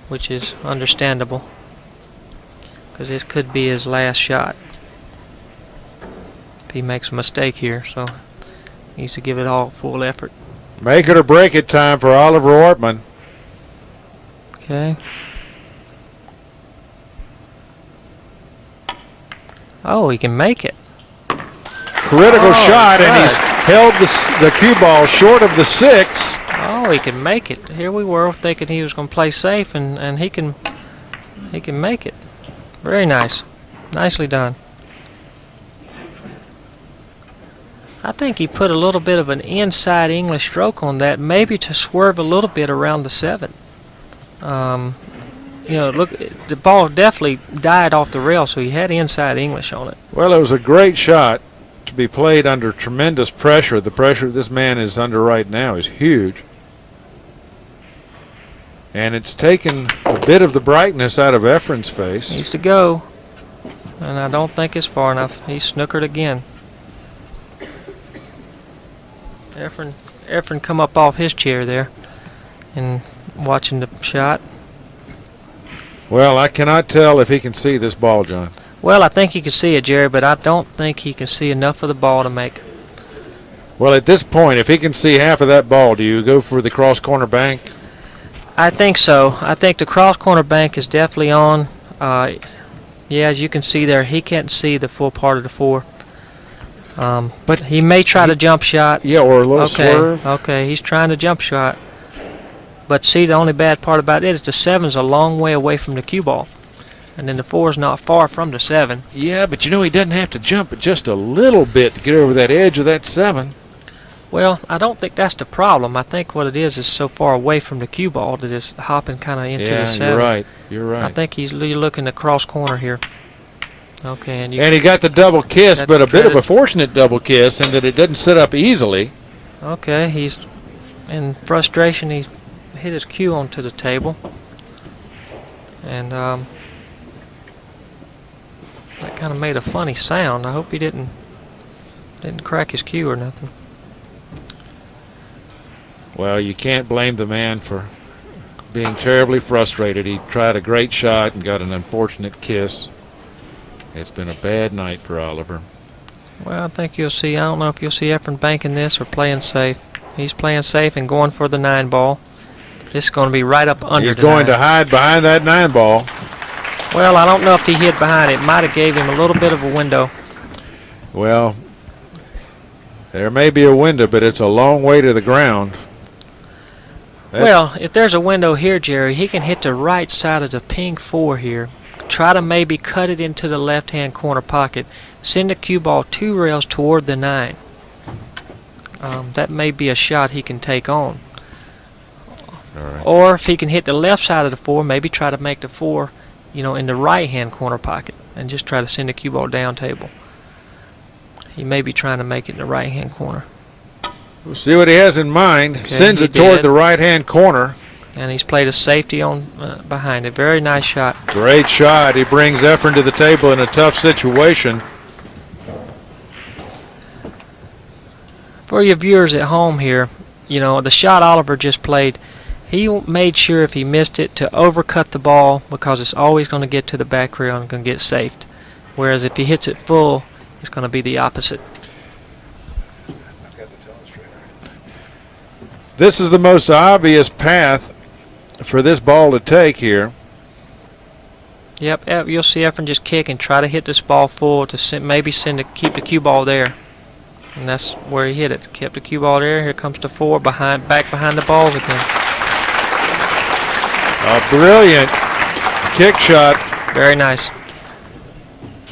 [SPEAKER 2] which is understandable, because this could be his last shot if he makes a mistake here, so he needs to give it all full effort.
[SPEAKER 1] Make it or break it time for Oliver Ortmann.
[SPEAKER 2] Okay. Oh, he can make it.
[SPEAKER 1] Critical shot, and he's held the cue ball short of the 6.
[SPEAKER 2] Oh, he can make it. Here we were thinking he was going to play safe, and he can make it. Very nice. Nicely done. I think he put a little bit of an inside English stroke on that, maybe to swerve a little bit around the 7. You know, look, the ball definitely died off the rail, so he had inside English on it.
[SPEAKER 1] Well, it was a great shot to be played under tremendous pressure. The pressure this man is under right now is huge. And it's taken a bit of the brightness out of Efren's face.
[SPEAKER 2] Needs to go. And I don't think it's far enough. He's snookered again. Efren come up off his chair there and watching the shot.
[SPEAKER 1] Well, I cannot tell if he can see this ball, John.
[SPEAKER 2] Well, I think he can see it, Jerry, but I don't think he can see enough of the ball to make.
[SPEAKER 1] Well, at this point, if he can see half of that ball, do you go for the cross-corner bank?
[SPEAKER 2] I think so. I think the cross-corner bank is definitely on. Yeah, as you can see there, he can't see the full part of the 4. But he may try to jump shot.
[SPEAKER 1] Yeah, or a little swerve.
[SPEAKER 2] Okay, he's trying to jump shot. But see, the only bad part about it is the 7's a long way away from the cue ball. And then the 4's not far from the 7.
[SPEAKER 1] Yeah, but you know he doesn't have to jump it just a little bit to get over that edge of that 7.
[SPEAKER 2] Well, I don't think that's the problem. I think what it is so far away from the cue ball that it's hopping kind of into the 7.
[SPEAKER 1] Yeah, you're right. You're right.
[SPEAKER 2] I think you're looking at cross corner here. Okay, and
[SPEAKER 1] he got the double kiss, but a bit of a fortunate double kiss in that it didn't sit up easily.
[SPEAKER 2] Okay, he's in frustration. He hit his cue onto the table, and that kind of made a funny sound. I hope he didn't crack his cue or nothing.
[SPEAKER 1] Well, you can't blame the man for being terribly frustrated. He tried a great shot and got an unfortunate kiss. It's been a bad night for Oliver.
[SPEAKER 2] Well, I think you'll see. I don't know if you'll see Efren banking this or playing safe. He's playing safe and going for the 9 ball. This is going to be right up under.
[SPEAKER 1] He's going to hide behind that 9 ball.
[SPEAKER 2] Well, I don't know if he hid behind it. Might have gave him a little bit of a window.
[SPEAKER 1] Well, there may be a window, but it's a long way to the ground.
[SPEAKER 2] Well, if there's a window here, Jerry, he can hit the right side of the pink 4 here. Try to maybe cut it into the left-hand corner pocket. Send the cue ball 2 rails toward the 9. That may be a shot he can take on.
[SPEAKER 1] All right.
[SPEAKER 2] Or if he can hit the left side of the 4, maybe try to make the 4, in the right-hand corner pocket and just try to send the cue ball down table. He may be trying to make it in the right-hand corner.
[SPEAKER 1] We'll see what he has in mind.
[SPEAKER 2] Okay,
[SPEAKER 1] sends it toward the right-hand corner.
[SPEAKER 2] And he's played a safety on behind it. Very nice shot.
[SPEAKER 1] Great shot. He brings Efren to the table in a tough situation.
[SPEAKER 2] For your viewers at home here, you know, the shot Oliver just played, he made sure if he missed it to overcut the ball because it's always going to get to the back rail and going to get safed. Whereas if he hits it full, it's going to be the opposite.
[SPEAKER 1] This is the most obvious path for this ball to take here.
[SPEAKER 2] Yep, you'll see Efren just kick and try to hit this ball full to keep the cue ball there. And that's where he hit it. Kept the cue ball there. Here comes the 4 back behind the balls again.
[SPEAKER 1] A brilliant kick shot.
[SPEAKER 2] Very nice.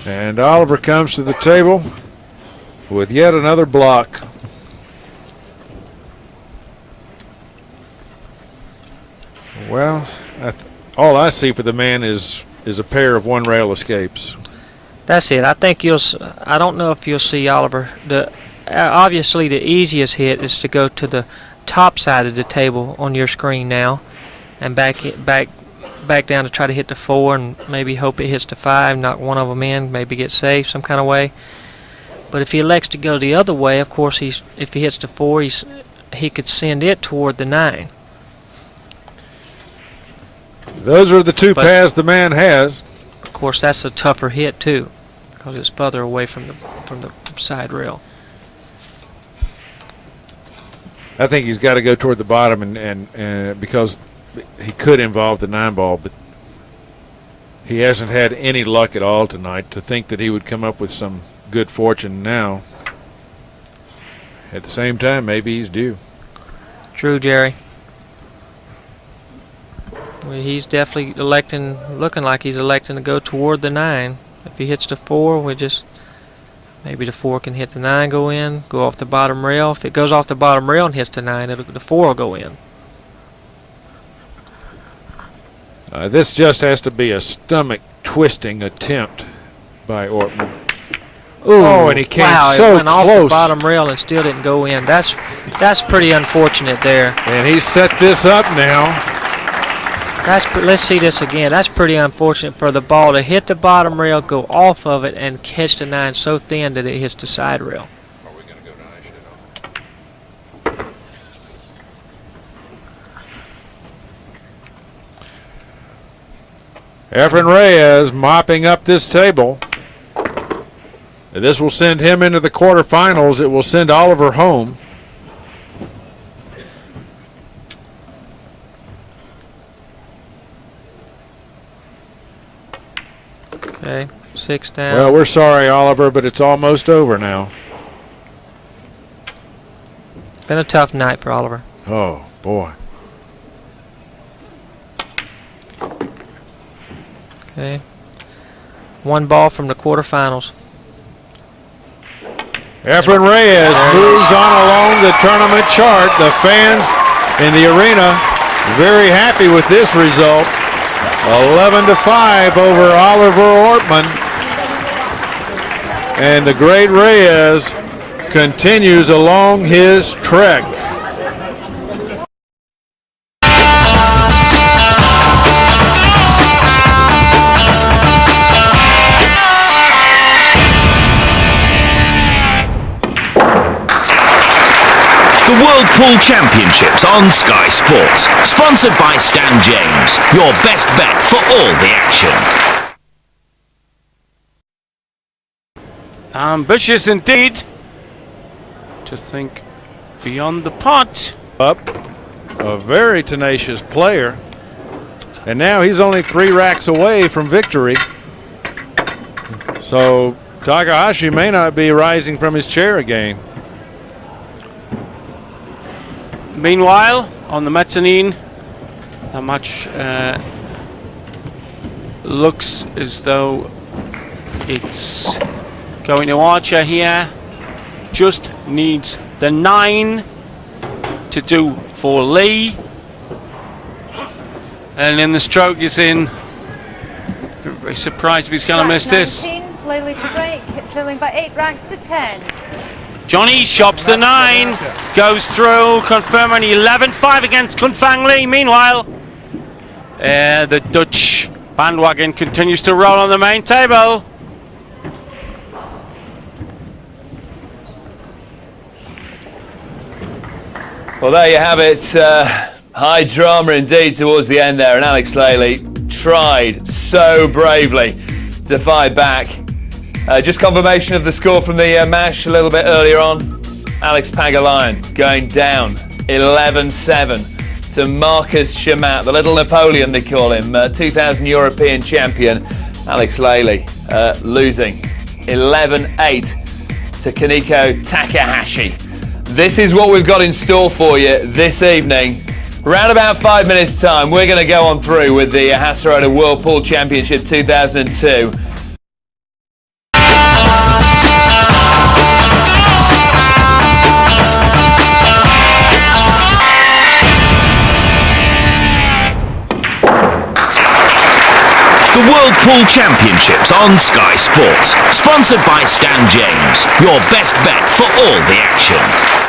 [SPEAKER 1] And Oliver comes to the table with yet another block. Well, all I see for the man is a pair of one-rail escapes.
[SPEAKER 2] That's it. I think I don't know if you'll see Oliver. Obviously, the easiest hit is to go to the top side of the table on your screen now, and back down to try to hit the 4, and maybe hope it hits the 5, knock one of them in, maybe get safe some kind of way. But if he elects to go the other way, of course, if he hits the 4, he could send it toward the 9.
[SPEAKER 1] Those are the two paths the man has.
[SPEAKER 2] Of course, that's a tougher hit too, because it's further away from the side rail.
[SPEAKER 1] I think he's got to go toward the bottom, and because he could involve the 9 ball, but he hasn't had any luck at all tonight. To think that he would come up with some good fortune now, at the same time, maybe he's due.
[SPEAKER 2] True, Jerry. Well, he's definitely looking like he's electing to go toward the 9. If he hits the 4, maybe the 4 can hit the 9, go off the bottom rail. If it goes off the bottom rail and hits the 9, the 4 will go in.
[SPEAKER 1] This just has to be a stomach-twisting attempt by Ortmann.
[SPEAKER 2] Ooh,
[SPEAKER 1] oh, and he came so
[SPEAKER 2] it went
[SPEAKER 1] close.
[SPEAKER 2] Off the bottom rail and still didn't go in. That's pretty unfortunate there.
[SPEAKER 1] And he set this up now.
[SPEAKER 2] Let's see this again. That's pretty unfortunate for the ball to hit the bottom rail, go off of it, and catch the 9 so thin that it hits the side rail.
[SPEAKER 1] Are we going to go nice? Efren Reyes mopping up this table. This will send him into the quarterfinals. It will send Oliver home.
[SPEAKER 2] Okay, 6 down.
[SPEAKER 1] Well, we're sorry, Oliver, but it's almost over now.
[SPEAKER 2] Been a tough night for Oliver.
[SPEAKER 1] Oh, boy.
[SPEAKER 2] Okay. 1 ball from the quarterfinals.
[SPEAKER 1] Efren Reyes moves on along the tournament chart. The fans in the arena very happy with this result. 11-5 over Oliver Ortmann. And the great Reyes continues along his trek.
[SPEAKER 4] The World Pool Championships on Sky Sports, sponsored by Stan James, your best bet for all the action.
[SPEAKER 5] Ambitious indeed to think beyond the pot.
[SPEAKER 1] Up, a very tenacious player, and now he's only 3 racks away from victory. So Takahashi may not be rising from his chair again.
[SPEAKER 5] Meanwhile, on the mezzanine, the match looks as though it's going to Archer here. Just needs the 9 to do for Lee. And then the stroke is in. Very surprised if he's going to miss this.
[SPEAKER 3] 19, Lily to break, trailing by 8 racks to 10.
[SPEAKER 5] Johnny shops the 9, goes through, confirming 11-5 against Kunfang Lee. Meanwhile, the Dutch bandwagon continues to roll on the main table.
[SPEAKER 6] Well, there you have it. High drama indeed towards the end there, and Alex Lely tried so bravely to fight back. Just confirmation of the score from the match a little bit earlier on. Alex Pagulayan going down 11-7 to Marcus Chamat, the little Napoleon they call him, 2000 European champion. Alex Lely losing 11-8 to Kaneko Takahashi. This is what we've got in store for you this evening. Around about 5 minutes time, we're going to go on through with the Hasseröder World Pool Championship 2002.
[SPEAKER 4] The World Pool Championships on Sky Sports. Sponsored by Stan James. Your best bet for all the action.